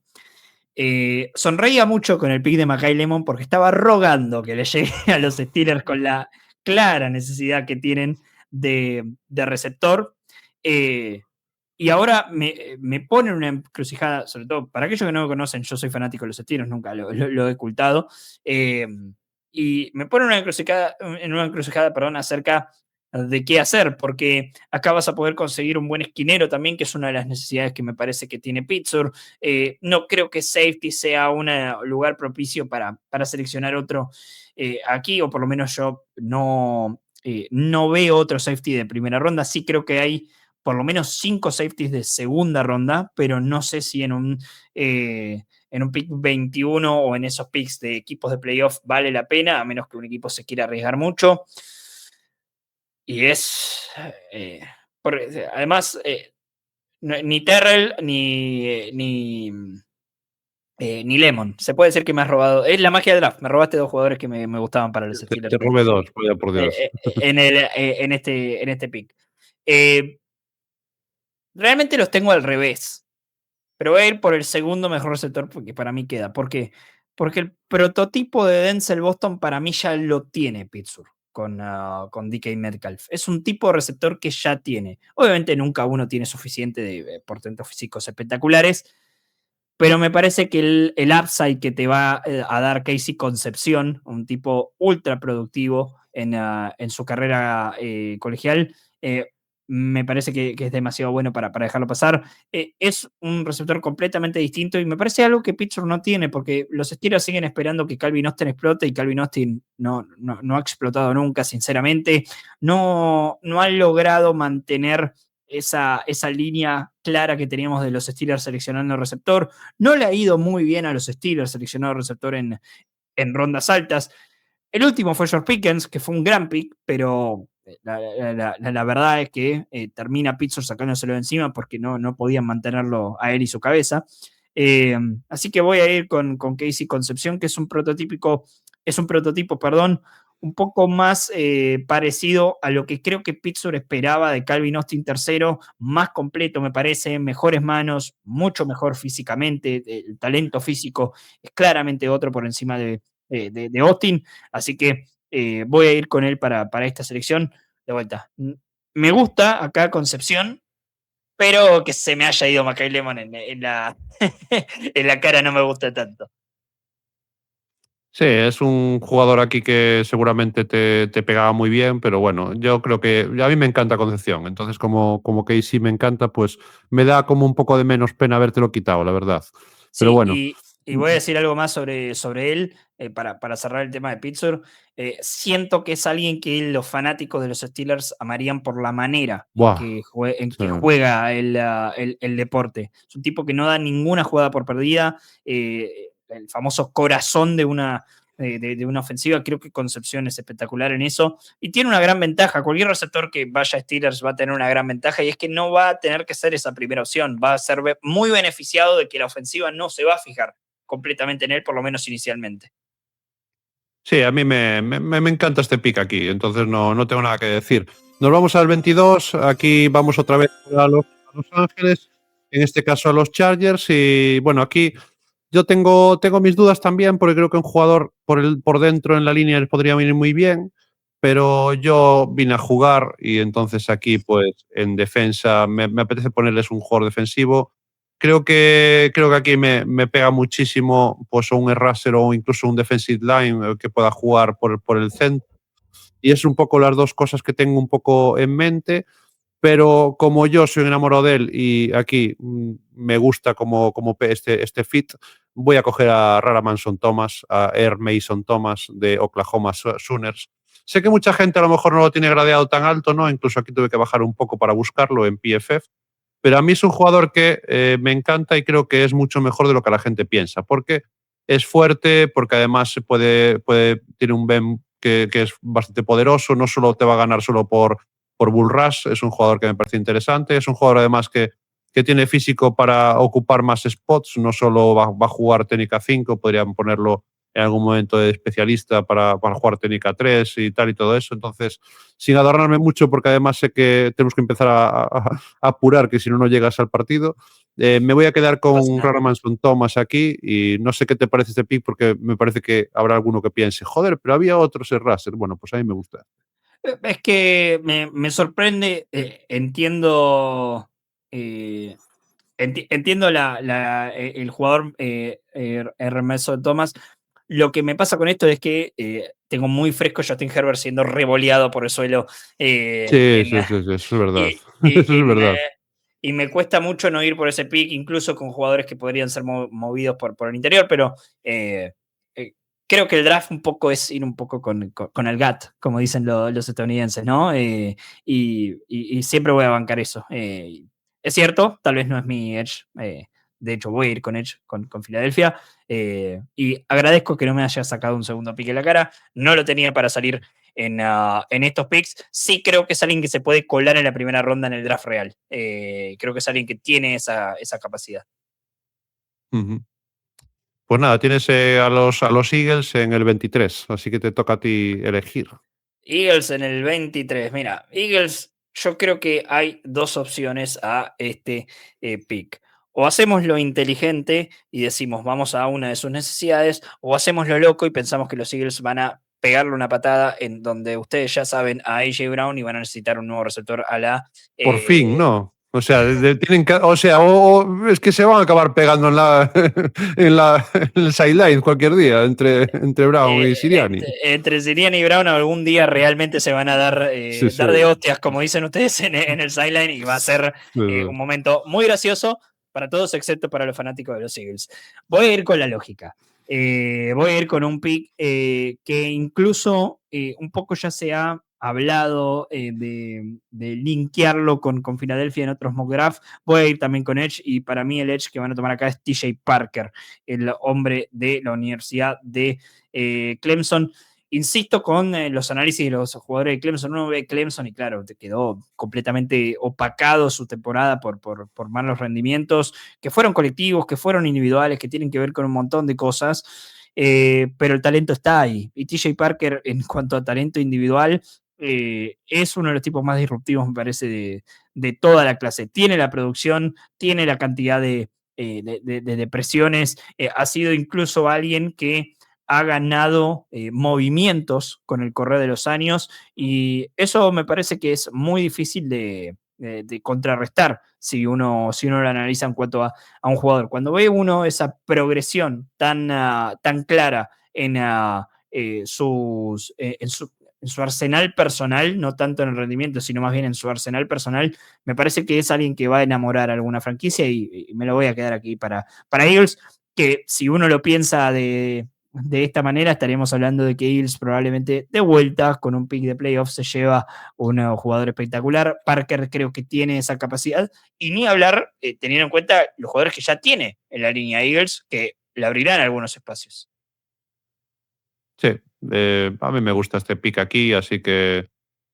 Sonreía mucho con el pick de Mackay Lemon porque estaba rogando que le llegue a los Steelers con la clara necesidad que tienen de receptor. Y ahora me ponen una encrucijada, sobre todo para aquellos que no me conocen, yo soy fanático de los Steelers, nunca lo he ocultado. Y me ponen en una encrucijada, perdón, acerca de qué hacer, porque acá vas a poder conseguir un buen esquinero también, que es una de las necesidades que me parece que tiene Pittsburgh. No creo que safety sea un lugar propicio para seleccionar otro aquí, o por lo menos yo no veo otro safety de primera ronda. Sí creo que hay por lo menos 5 safeties de segunda ronda, pero no sé si en un pick 21 o en esos picks de equipos de playoff vale la pena, a menos que un equipo se quiera arriesgar mucho. Y además, ni Terrell ni Lemon. Se puede decir que me has robado. Es la magia del draft. Me robaste 2 jugadores que me gustaban para los Steelers. Te robé 2, vaya por Dios. En este pick. Realmente los tengo al revés. Pero voy a ir por el segundo mejor receptor porque para mí queda. ¿Por qué? Porque el prototipo de Denzel Boston para mí ya lo tiene Pittsburgh con DK Metcalf. Es un tipo de receptor que ya tiene. Obviamente nunca uno tiene suficiente de portentos físicos espectaculares, pero me parece que el upside que te va a dar Casey Concepción, un tipo ultra productivo en su carrera colegial, me parece que es demasiado bueno para dejarlo pasar. Es un receptor completamente distinto y me parece algo que Pittsburgh no tiene, porque los Steelers siguen esperando que Calvin Austin explote y Calvin Austin no ha explotado nunca, sinceramente. No han logrado mantener esa línea clara que teníamos de los Steelers seleccionando el receptor. No le ha ido muy bien a los Steelers seleccionando receptor en rondas altas. El último fue George Pickens, que fue un gran pick, pero la verdad es que termina Pittsburgh sacándoselo de encima porque no podían mantenerlo a él y su cabeza. Así que voy a ir con Casey Concepción, que es un prototipo, un poco más parecido a lo que creo que Pittsburgh esperaba de Calvin Austin tercero, más completo me parece, mejores manos, mucho mejor físicamente, el talento físico es claramente otro por encima de Austin, así que voy a ir con él para esta selección. De vuelta, me gusta acá Concepción, pero que se me haya ido Mackay Lemon en la cara no me gusta tanto. Sí, es un jugador aquí que seguramente te pegaba muy bien, pero bueno, yo creo que a mí me encanta Concepción, entonces como Casey me encanta, pues me da como un poco de menos pena habértelo quitado, la verdad. Pero Sí, bueno. Y voy a decir algo más sobre él, para cerrar el tema de Pittsburgh. Siento que es alguien que los fanáticos de los Steelers amarían por la manera en Buah, que, sí. juega el deporte. Es un tipo que no da ninguna jugada por perdida, el famoso corazón de una ofensiva. Creo que Concepción es espectacular en eso y tiene una gran ventaja. Cualquier receptor que vaya a Steelers va a tener una gran ventaja, y es que no va a tener que ser esa primera opción. Va a ser muy beneficiado de que la ofensiva no se va a fijar completamente en él, por lo menos inicialmente. Sí, a mí me encanta este pick aquí, entonces no tengo nada que decir. Nos vamos al 22, aquí vamos otra vez a Los Ángeles, en este caso a los Chargers, y bueno, aquí yo tengo mis dudas también, porque creo que un jugador por dentro en la línea les podría venir muy bien, pero yo vine a jugar y entonces aquí, pues en defensa, me apetece ponerles un jugador defensivo. Creo que aquí me pega muchísimo pues un rusher o incluso un defensive line que pueda jugar por el centro. Y es un poco las dos cosas que tengo un poco en mente, pero como yo soy enamorado de él y aquí me gusta como este fit, voy a coger a Rara Manson Thomas, a Air Mason Thomas de Oklahoma Sooners. Sé que mucha gente a lo mejor no lo tiene gradeado tan alto, ¿no? Incluso aquí tuve que bajar un poco para buscarlo en PFF, pero a mí es un jugador que me encanta y creo que es mucho mejor de lo que la gente piensa, porque es fuerte, porque además tiene un BEM que es bastante poderoso, no solo te va a ganar solo por bull rush, es un jugador que me parece interesante, es un jugador además que tiene físico para ocupar más spots, no solo va a jugar técnica 5, podrían ponerlo en algún momento de especialista para jugar técnica 3 y tal y todo eso, entonces sin adornarme mucho, porque además sé que tenemos que empezar a apurar, que si no, no llegas al partido. Me voy a quedar No pasa con nada. Rara Manson Thomas aquí y no sé qué te parece este pick, porque me parece que habrá alguno que piense, joder, pero había otros en Russell. Bueno, pues a mí me gusta. Es que me sorprende, entiendo, entiendo el jugador, Hermeso Thomas. Lo que me pasa con esto es que tengo muy fresco Justin Herbert siendo revoleado por el suelo, Sí, sí, sí, sí, eso es verdad. y, Eso y- y es me, verdad. y me cuesta mucho no ir por ese pick, incluso con jugadores que podrían ser movidos por el interior, pero eh, eh, creo que el draft un poco es ir un poco con el gut, como dicen los estadounidenses, ¿no? Y siempre voy a bancar eso. Es cierto, tal vez no es mi edge. De hecho, voy a ir con edge con Filadelfia. Y agradezco que no me haya sacado un segundo pick en la cara. No lo tenía para salir en estos picks. Sí creo que es alguien que se puede colar en la primera ronda en el draft real. Creo que es alguien que tiene esa capacidad. Ujú. Pues nada, tienes a los Eagles en el 23, así que te toca a ti elegir. Eagles en el 23. Mira, Eagles, yo creo que hay dos opciones a este pick. O hacemos lo inteligente y decimos vamos a una de sus necesidades, o hacemos lo loco y pensamos que los Eagles van a pegarle una patada en donde ustedes ya saben a AJ Brown y van a necesitar un nuevo receptor a la... Por fin, eh, ¿no? O sea, tienen que, o sea, es que se van a acabar pegando en en el sideline cualquier día entre Brown y Siriani. entre Sirianni y Brown algún día realmente se van a dar, Sí, sí. dar de hostias, como dicen ustedes, en el sideline, y va a ser Sí, sí. un momento muy gracioso para todos excepto para los fanáticos de los Eagles. Voy a ir con la lógica. Voy a ir con un pick que incluso un poco ya se ha hablado de linkearlo con Filadelfia en otros mock draft. Voy a ir también con Edge, y para mí el Edge que van a tomar acá es TJ Parker, el hombre de la Universidad de Clemson. Insisto con los análisis de los jugadores de Clemson. Uno ve Clemson y claro, te quedó completamente opacado su temporada por malos rendimientos, que fueron colectivos, que fueron individuales, que tienen que ver con un montón de cosas, pero el talento está ahí. Y TJ Parker, en cuanto a talento individual, es uno de los tipos más disruptivos, me parece, de toda la clase. Tiene la producción, tiene la cantidad de presiones, ha sido incluso alguien que ha ganado movimientos con el correr de los años, y eso me parece que es muy difícil de contrarrestar si uno lo analiza en cuanto a un jugador. Cuando ve uno esa progresión tan clara en su arsenal personal, no tanto en el rendimiento, sino más bien en su arsenal personal, me parece que es alguien que va a enamorar a alguna franquicia, y me lo voy a quedar aquí para Eagles, que si uno lo piensa de esta manera, estaríamos hablando de que Eagles probablemente de vuelta con un pick de playoffs se lleva un jugador espectacular. Parker creo que tiene esa capacidad, y ni hablar teniendo en cuenta los jugadores que ya tiene en la línea Eagles, que le abrirán algunos espacios. Sí, a mí me gusta este pick aquí, así que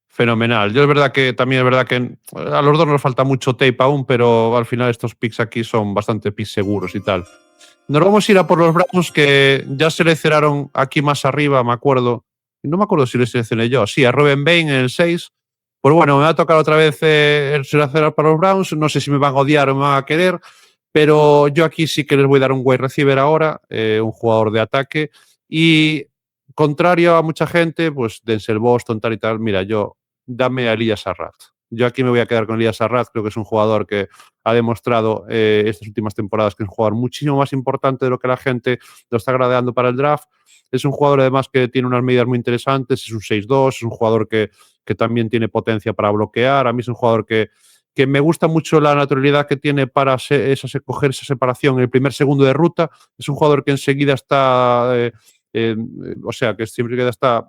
fenomenal. Yo es verdad que también es verdad que a los dos nos falta mucho tape aún, pero al final estos picks aquí son bastante picks seguros y tal. Nos vamos a ir a por los Browns, que ya seleccionaron aquí más arriba, me acuerdo. No me acuerdo si les seleccioné yo. Sí, a Ruben Bain en el 6. Pues bueno, me va a tocar otra vez el seleccionar para los Browns. No sé si me van a odiar o me van a querer, pero yo aquí sí que les voy a dar un wide receiver ahora, un jugador de ataque. Y contrario a mucha gente, pues Denzel Boston, tal y tal, mira, dame a Elijah Sarrat. Yo aquí me voy a quedar con Elijah Sarrat. Creo que es un jugador que ha demostrado estas últimas temporadas que es un jugador muchísimo más importante de lo que la gente lo está gradeando para el draft. Es un jugador además que tiene unas medidas muy interesantes, es un 6'2", es un jugador que también tiene potencia para bloquear. A mí es un jugador que me gusta mucho la naturalidad que tiene para coger esa separación en el primer segundo de ruta. Es un jugador que enseguida está, o sea, que siempre queda está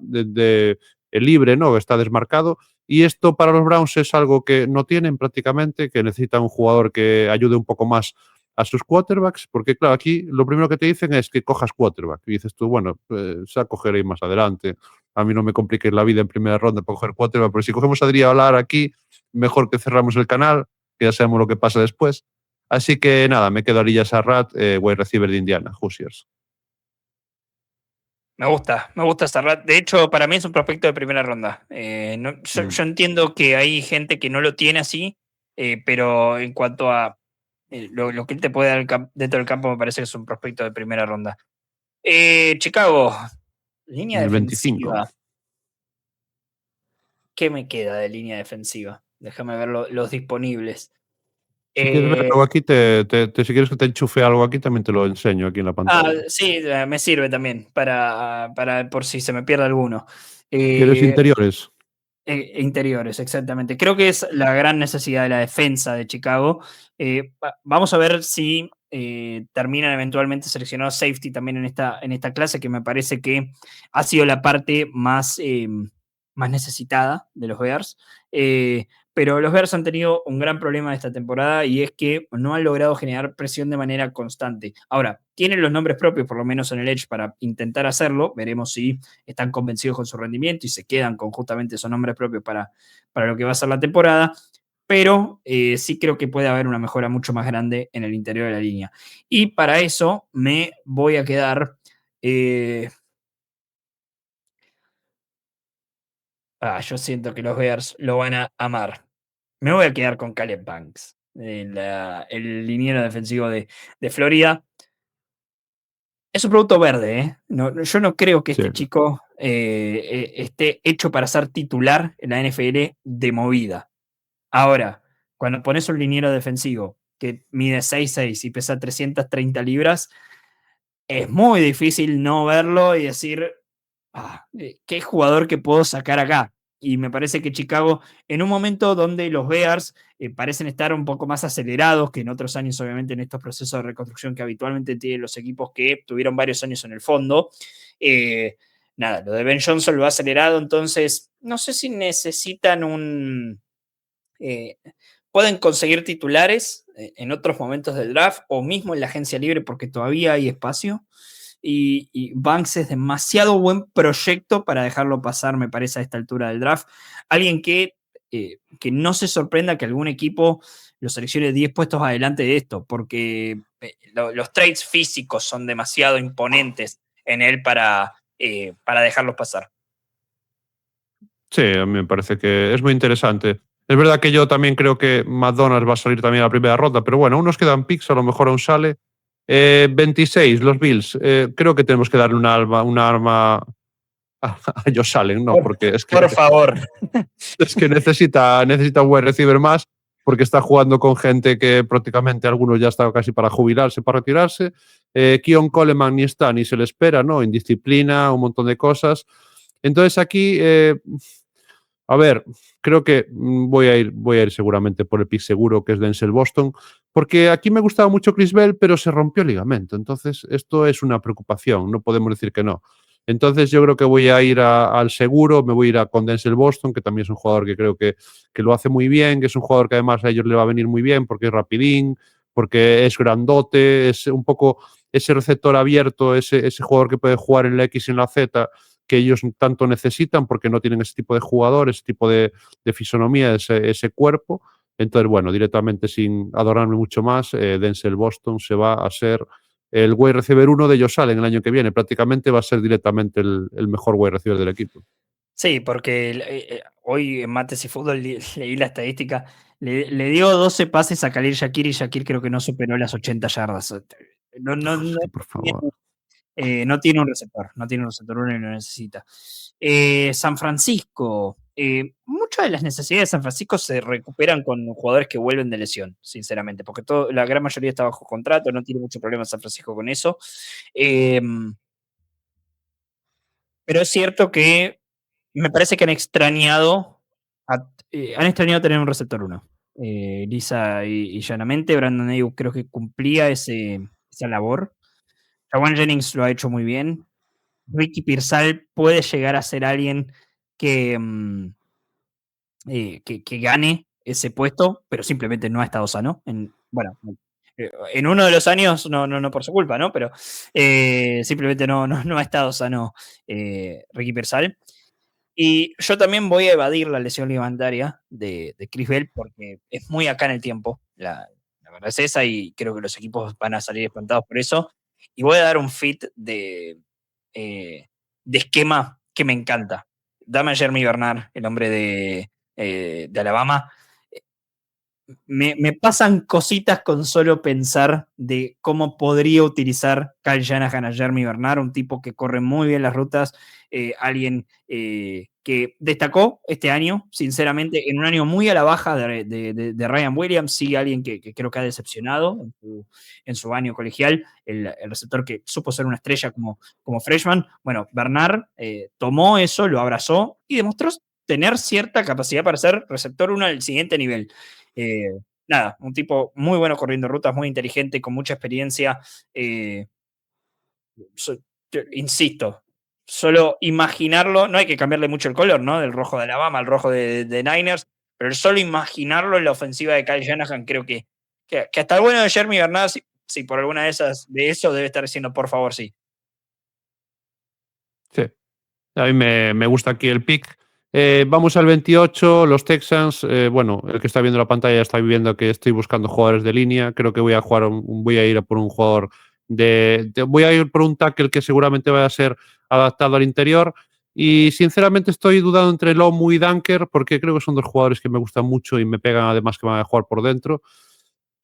libre, ¿no? Está desmarcado. Y esto para los Browns es algo que no tienen prácticamente, que necesitan un jugador que ayude un poco más a sus quarterbacks, porque claro, aquí lo primero que te dicen es que cojas quarterback. Y dices tú, bueno, ya cogeré más adelante. A mí no me compliquéis la vida en primera ronda para coger quarterback, pero si cogemos a Adrià Olar aquí, mejor que cerramos el canal, que ya sabemos lo que pasa después. Así que nada, me quedo a Elijah Sarrat, wide receiver de Indiana, Hoosiers. Me gusta Sarrat. De hecho, para mí es un prospecto de primera ronda. Yo entiendo que hay gente que no lo tiene así, pero en cuanto a lo que él te puede dar dentro del campo, me parece que es un prospecto de primera ronda. Chicago, línea El defensiva. 25. ¿Qué me queda de línea defensiva? Déjame ver los disponibles. Si quieres ver algo aquí, si quieres que te enchufe algo aquí, también te lo enseño aquí en la pantalla. Sí, me sirve también para por si se me pierde alguno. ¿Quieres interiores? Interiores, exactamente. Creo que es la gran necesidad de la defensa de Chicago. Vamos a ver si terminan eventualmente seleccionando safety también en esta clase, que me parece que ha sido la parte más necesitada de los Bears. Pero los Bears han tenido un gran problema esta temporada, y es que no han logrado generar presión de manera constante. Ahora, tienen los nombres propios, por lo menos en el Edge, para intentar hacerlo. Veremos si están convencidos con su rendimiento y se quedan con justamente esos nombres propios para lo que va a ser la temporada. Pero sí creo que puede haber una mejora mucho más grande en el interior de la línea. Y para eso me voy a quedar... yo siento que los Bears lo van a amar. Me voy a quedar con Caleb Banks, el liniero defensivo de Florida. Es un producto verde, ¿eh? Yo no creo que este chico esté hecho para ser titular en la NFL de movida. Ahora, cuando pones un liniero defensivo que mide 6'6" y pesa 330 libras, es muy difícil no verlo y decir, ¿qué jugador que puedo sacar acá? Y me parece que Chicago, en un momento donde los Bears parecen estar un poco más acelerados que en otros años, obviamente en estos procesos de reconstrucción que habitualmente tienen los equipos que tuvieron varios años en el fondo, nada, lo de Ben Johnson lo ha acelerado. Entonces no sé si necesitan pueden conseguir titulares en otros momentos del draft o mismo en la agencia libre, porque todavía hay espacio. Y Banks es demasiado buen proyecto para dejarlo pasar, me parece, a esta altura del draft. Alguien que no se sorprenda que algún equipo lo seleccione 10 puestos adelante de esto, porque los traits físicos son demasiado imponentes en él para dejarlos pasar. Sí, a mí me parece que es muy interesante. Es verdad que yo también creo que McDonald's va a salir también a la primera ronda, pero bueno, aún nos quedan picks, a lo mejor aún sale. 26, los Bills. Creo que tenemos que darle un arma a Josh Allen, ¿no? Porque es que, por favor. es que necesita un buen receiver más, porque está jugando con gente que prácticamente algunos ya están casi para jubilarse, para retirarse. Keon Coleman ni está ni se le espera, ¿no? Indisciplina, un montón de cosas. Entonces aquí A ver, creo que voy a ir seguramente por el pick seguro, que es Denzel Boston, porque aquí me gustaba mucho Chris Bell, pero se rompió el ligamento. Entonces, esto es una preocupación, no podemos decir que no. Entonces, yo creo que voy a ir al seguro, me voy a ir con Denzel Boston, que también es un jugador que creo que lo hace muy bien, que es un jugador que además a ellos le va a venir muy bien, porque es rapidín, porque es grandote, es un poco ese receptor abierto, ese jugador que puede jugar en la X y en la Z, que ellos tanto necesitan porque no tienen ese tipo de jugadores, ese tipo de fisonomía, ese cuerpo. Entonces, bueno, directamente sin adorarme mucho más, Denzel Boston se va a ser el wide receiver 1 de Josh Allen el año que viene. Prácticamente va a ser directamente el mejor wide receiver del equipo. Sí, porque hoy en Mates y Fútbol leí la estadística. Le dio 12 pases a Khalil Shakir y Shakir creo que no superó las 80 yardas. No Hostia, por favor. no tiene un receptor, no tiene un receptor uno y lo necesita. San Francisco, muchas de las necesidades de San Francisco se recuperan con jugadores que vuelven de lesión, sinceramente, porque la gran mayoría está bajo contrato, no tiene mucho problema San Francisco con eso. Eh, pero es cierto que me parece que han extrañado tener un receptor uno. Lisa y llanamente, Brandon Ayuk creo que cumplía esa labor. Jawan Jennings lo ha hecho muy bien. Ricky Pearsall puede llegar a ser alguien que, que gane ese puesto, pero simplemente no ha estado sano. En uno de los años, no por su culpa, ¿no? Pero simplemente no ha estado sano Ricky Pearsall. Y yo también voy a evadir la lesión ligamentaria de Chris Bell porque es muy acá en el tiempo. La verdad es esa y creo que los equipos van a salir espantados por eso. Y voy a dar un fit de esquema que me encanta. Dame a Jeremy Bernard, el hombre de Alabama. Me pasan cositas con solo pensar de cómo podría utilizar Kyle Shanahan a Jeremy Bernard, un tipo que corre muy bien las rutas, alguien que destacó este año, sinceramente, en un año muy a la baja de Ryan Williams, sí, alguien que creo que ha decepcionado en su año colegial, el receptor que supo ser una estrella como freshman. Bueno, Bernard tomó eso, lo abrazó y demostró tener cierta capacidad para ser receptor uno al siguiente nivel. Eh, nada, un tipo muy bueno corriendo rutas, muy inteligente, con mucha experiencia. Eh, so- insisto, solo imaginarlo, no hay que cambiarle mucho el color, ¿no? Del rojo de Alabama al rojo de Niners, pero solo imaginarlo en la ofensiva de Kyle Shanahan, creo que hasta el bueno de Jeremy Bernard, si por alguna de eso debe estar diciendo, por favor, sí. Sí. A mí me gusta aquí el pick. Vamos al 28, los Texans. Bueno, el que está viendo la pantalla está viendo que estoy buscando jugadores de línea. Creo que voy a jugar, voy a ir a por un jugador voy a ir por un tackle que seguramente va a ser adaptado al interior. Y sinceramente estoy dudando entre Lomu y Dunker porque creo que son dos jugadores que me gustan mucho y me pegan además que van a jugar por dentro.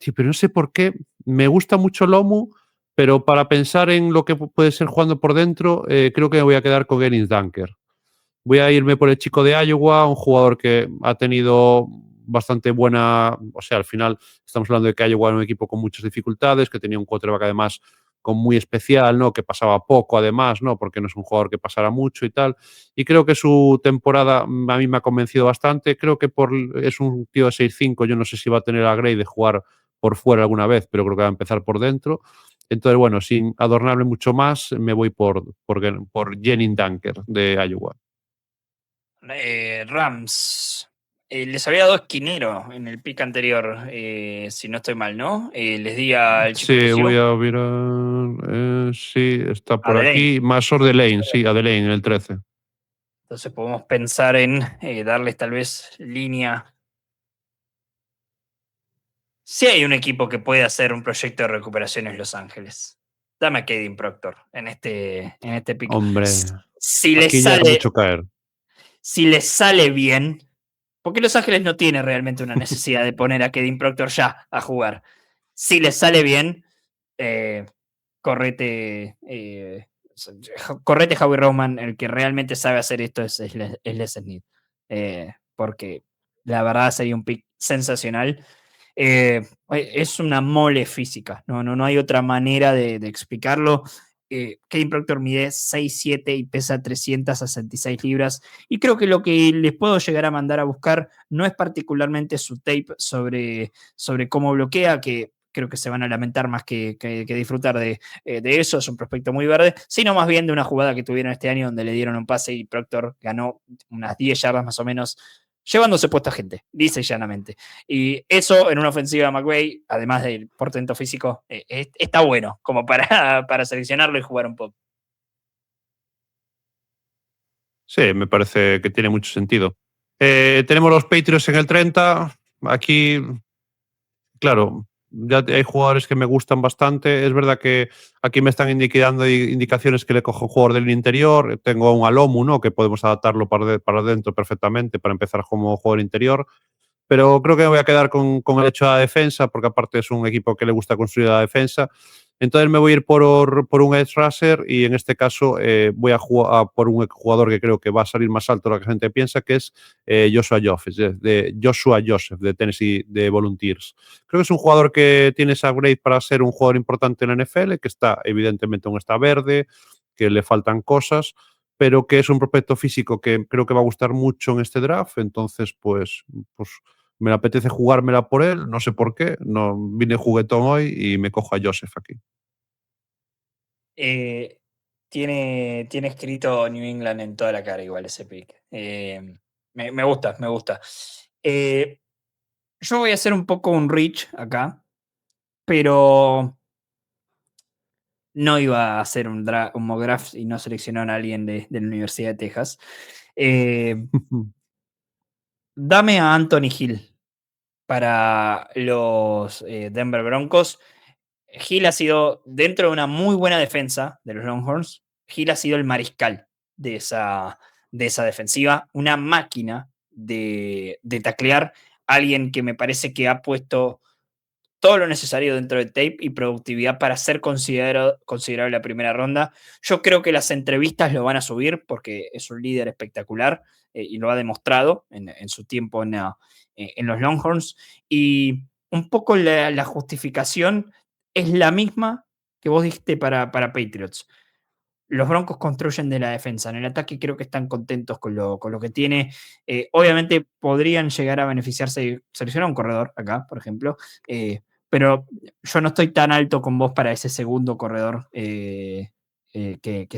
Sí, pero no sé por qué. Me gusta mucho Lomu, pero para pensar en lo que puede ser jugando por dentro, creo que me voy a quedar con Gerins Dunker. Voy a irme por el chico de Iowa, un jugador que ha tenido bastante buena. O sea, al final estamos hablando de que Iowa era un equipo con muchas dificultades, que tenía un quarterback además con muy especial, ¿no? Que pasaba poco además, ¿no? Porque no es un jugador que pasara mucho y tal. Y creo que su temporada a mí me ha convencido bastante. Creo que es un tío de 6'5". Yo no sé si va a tener a Gray de jugar por fuera alguna vez, pero creo que va a empezar por dentro. Entonces, bueno, sin adornarme mucho más, me voy por Jennings Dunker de Iowa. Rams. Les había dado esquinero en el pick anterior, si no estoy mal, ¿no? Les di al chico Sí, voy ofensivo, a mirar. Sí, está a por Delane. aquí. Masor de Lane, sí, a Delane en el 13. Entonces podemos pensar en darles tal vez línea. Si hay un equipo que puede hacer un proyecto de recuperación es Los Ángeles. Dame a Kaden Proctor en este pick. Hombre, Si les aquí ya es sale, mucho caer. si les sale bien, porque Los Ángeles no tiene realmente una necesidad de poner a Kaden Proctor ya a jugar. Si les sale bien, eh, correte, correte Howie Roman, el que realmente sabe hacer esto es Les Snead. Porque la verdad sería un pick sensacional. Es una mole física, no hay otra manera de explicarlo. Kevin Proctor mide 6'7" y pesa 366 libras. Y creo que lo que les puedo llegar a mandar a buscar no es particularmente su tape sobre cómo bloquea, que creo que se van a lamentar más que disfrutar de eso. Es un prospecto muy verde, sino más bien de una jugada que tuvieron este año donde le dieron un pase y Proctor ganó unas 10 yardas más o menos, llevándose puesta gente, dice llanamente. Y eso en una ofensiva de McVay, además del portento físico, está bueno como para seleccionarlo y jugar un poco. Sí, me parece que tiene mucho sentido. Tenemos los Patriots en el 30. Aquí, claro, ya hay jugadores que me gustan bastante. Es verdad que aquí me están indicando indicaciones que le cojo un jugador del interior. Tengo un Alomu, ¿no? Que podemos adaptarlo para dentro perfectamente para empezar como jugador interior. Pero creo que me voy a quedar con el hecho de la defensa, porque aparte es un equipo que le gusta construir la defensa. Entonces me voy a ir por un edge rusher y en este caso voy a jugar por un jugador que creo que va a salir más alto de lo que la gente piensa, que es Joshua Joseph de Tennessee de Volunteers. Creo que es un jugador que tiene esa grade para ser un jugador importante en la NFL, que está evidentemente aún está verde, que le faltan cosas, pero que es un prospecto físico que creo que va a gustar mucho en este draft. Entonces, pues me apetece jugármela por él, no sé por qué, no vine juguetón hoy y me cojo a Joseph aquí. Tiene escrito New England en toda la cara igual ese pick. Me gusta, me gusta. Yo voy a hacer un poco un reach acá, pero no iba a hacer un mock draft y no seleccionar a alguien de la Universidad de Texas. Dame a Anthony Hill para los Denver Broncos. Hill ha sido, dentro de una muy buena defensa de los Longhorns, Hill ha sido el mariscal de esa defensiva, una máquina de taclear, alguien que me parece que ha puesto todo lo necesario dentro de tape y productividad para ser considerable la primera ronda. Yo creo que las entrevistas lo van a subir porque es un líder espectacular y lo ha demostrado en su tiempo en los Longhorns. Y un poco la justificación es la misma que vos dijiste para Patriots. Los Broncos construyen de la defensa. En el ataque creo que están contentos con lo que tiene. Obviamente podrían llegar a beneficiarse. Seleccionar un corredor acá, por ejemplo. Pero yo no estoy tan alto con vos para ese segundo corredor que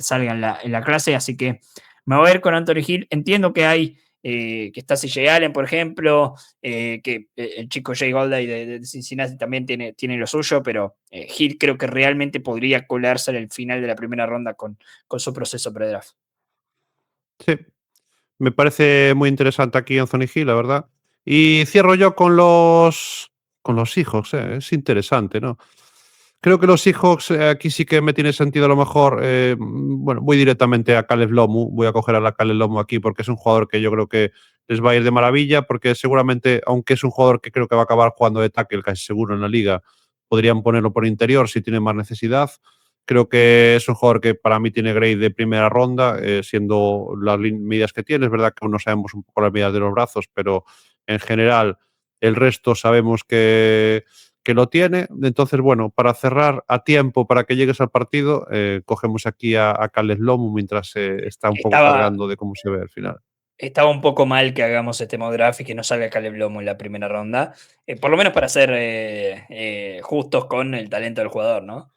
salga en la clase. Así que me voy a ir con Anthony Hill. Entiendo que hay que está CJ Allen, por ejemplo, que el chico Jay Goldie de Cincinnati también tiene lo suyo, pero Hill creo que realmente podría colarse en el final de la primera ronda con su proceso pre-draft. Sí, me parece muy interesante aquí Anthony Hill, la verdad. Y cierro yo con los Seahawks. Es interesante, ¿no? Creo que los Seahawks aquí sí que me tiene sentido a lo mejor. Bueno, voy directamente a Caleb Lomu. Voy a coger a la Caleb Lomu aquí porque es un jugador que yo creo que les va a ir de maravilla, porque seguramente, aunque es un jugador que creo que va a acabar jugando de tackle casi seguro en la liga, podrían ponerlo por interior si tiene más necesidad. Creo que es un jugador que para mí tiene grade de primera ronda, siendo las medidas que tiene. Es verdad que aún no sabemos un poco las medidas de los brazos, pero en general el resto sabemos que lo tiene. Entonces, bueno, para cerrar a tiempo, para que llegues al partido, cogemos aquí a Caleb Lomu mientras se está un poco cargando de cómo se ve al final. Estaba un poco mal que hagamos este mock draft y que no salga Caleb Lomu en la primera ronda, por lo menos para ser justos con el talento del jugador, ¿no?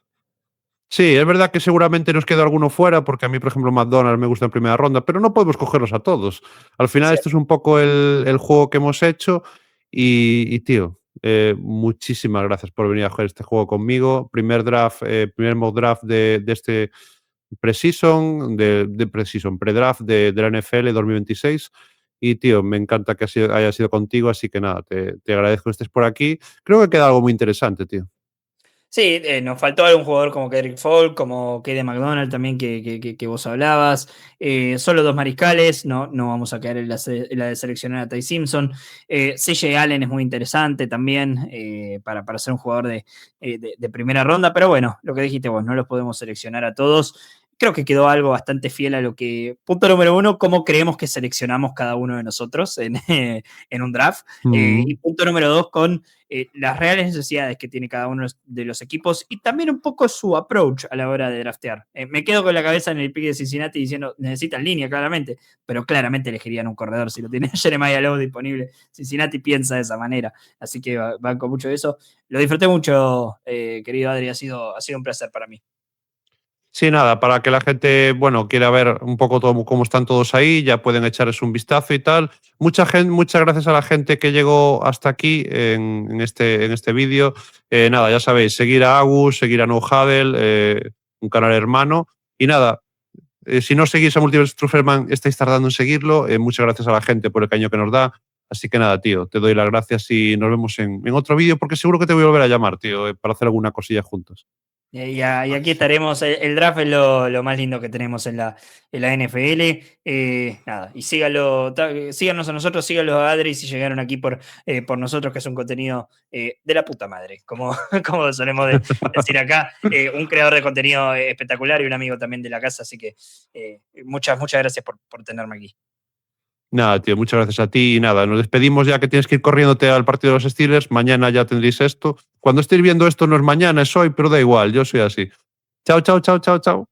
Sí, es verdad que seguramente nos queda alguno fuera, porque a mí, por ejemplo, McDonald's me gusta en primera ronda, pero no podemos cogerlos a todos. Al final, esto es un poco el juego que hemos hecho y tío, muchísimas gracias por venir a jugar este juego conmigo. Primer mock draft de este pre-season, pre-draft de la NFL 2026. Y tío, me encanta que haya sido contigo, así que nada, te agradezco que estés por aquí. Creo que queda algo muy interesante, tío. Sí, nos faltó algún jugador como Kendrick Folk, como Kaden McDonald también que vos hablabas. Solo dos mariscales, no vamos a caer en la de seleccionar a Ty Simpson. CJ Allen es muy interesante también para ser un jugador de primera ronda, pero bueno, lo que dijiste vos, no los podemos seleccionar a todos. creo que quedó algo bastante fiel a lo que, punto número 1, cómo creemos que seleccionamos cada uno de nosotros en, en un draft. Y punto número 2, con las reales necesidades que tiene cada uno de los equipos y también un poco su approach a la hora de draftear. Me quedo con la cabeza en el pick de Cincinnati diciendo, necesitan línea, claramente, pero claramente elegirían un corredor si lo tiene Jeremiah Lowe disponible. Cincinnati piensa de esa manera, así que banco mucho de eso. Lo disfruté mucho, querido Adri, ha sido un placer para mí. Sí, nada, para que la gente, bueno, quiera ver un poco cómo están todos ahí, ya pueden echarles un vistazo y tal. Muchas gracias a la gente que llegó hasta aquí en este vídeo. Nada, ya sabéis, seguir a Agus, seguir a No Huddle, un canal hermano. Y nada, si no seguís a Multiverse Truferman, estáis tardando en seguirlo. Muchas gracias a la gente por el cariño que nos da. Así que nada, tío, te doy las gracias y nos vemos en otro vídeo, porque seguro que te voy a volver a llamar, tío, para hacer alguna cosilla juntos. Y aquí estaremos. El draft es lo más lindo que tenemos en la NFL. Nada, y síganos a nosotros, síganos a Adri si llegaron aquí por nosotros, que es un contenido de la puta madre, como solemos decir acá. Un creador de contenido espectacular y un amigo también de la casa, así que muchas gracias por tenerme aquí. Nada, tío, muchas gracias a ti y nada, nos despedimos ya que tienes que ir corriéndote al partido de los Steelers. Mañana ya tendréis esto. Cuando estéis viendo esto no es mañana, es hoy, pero da igual, yo soy así. Chao, chao, chao, chao, chao.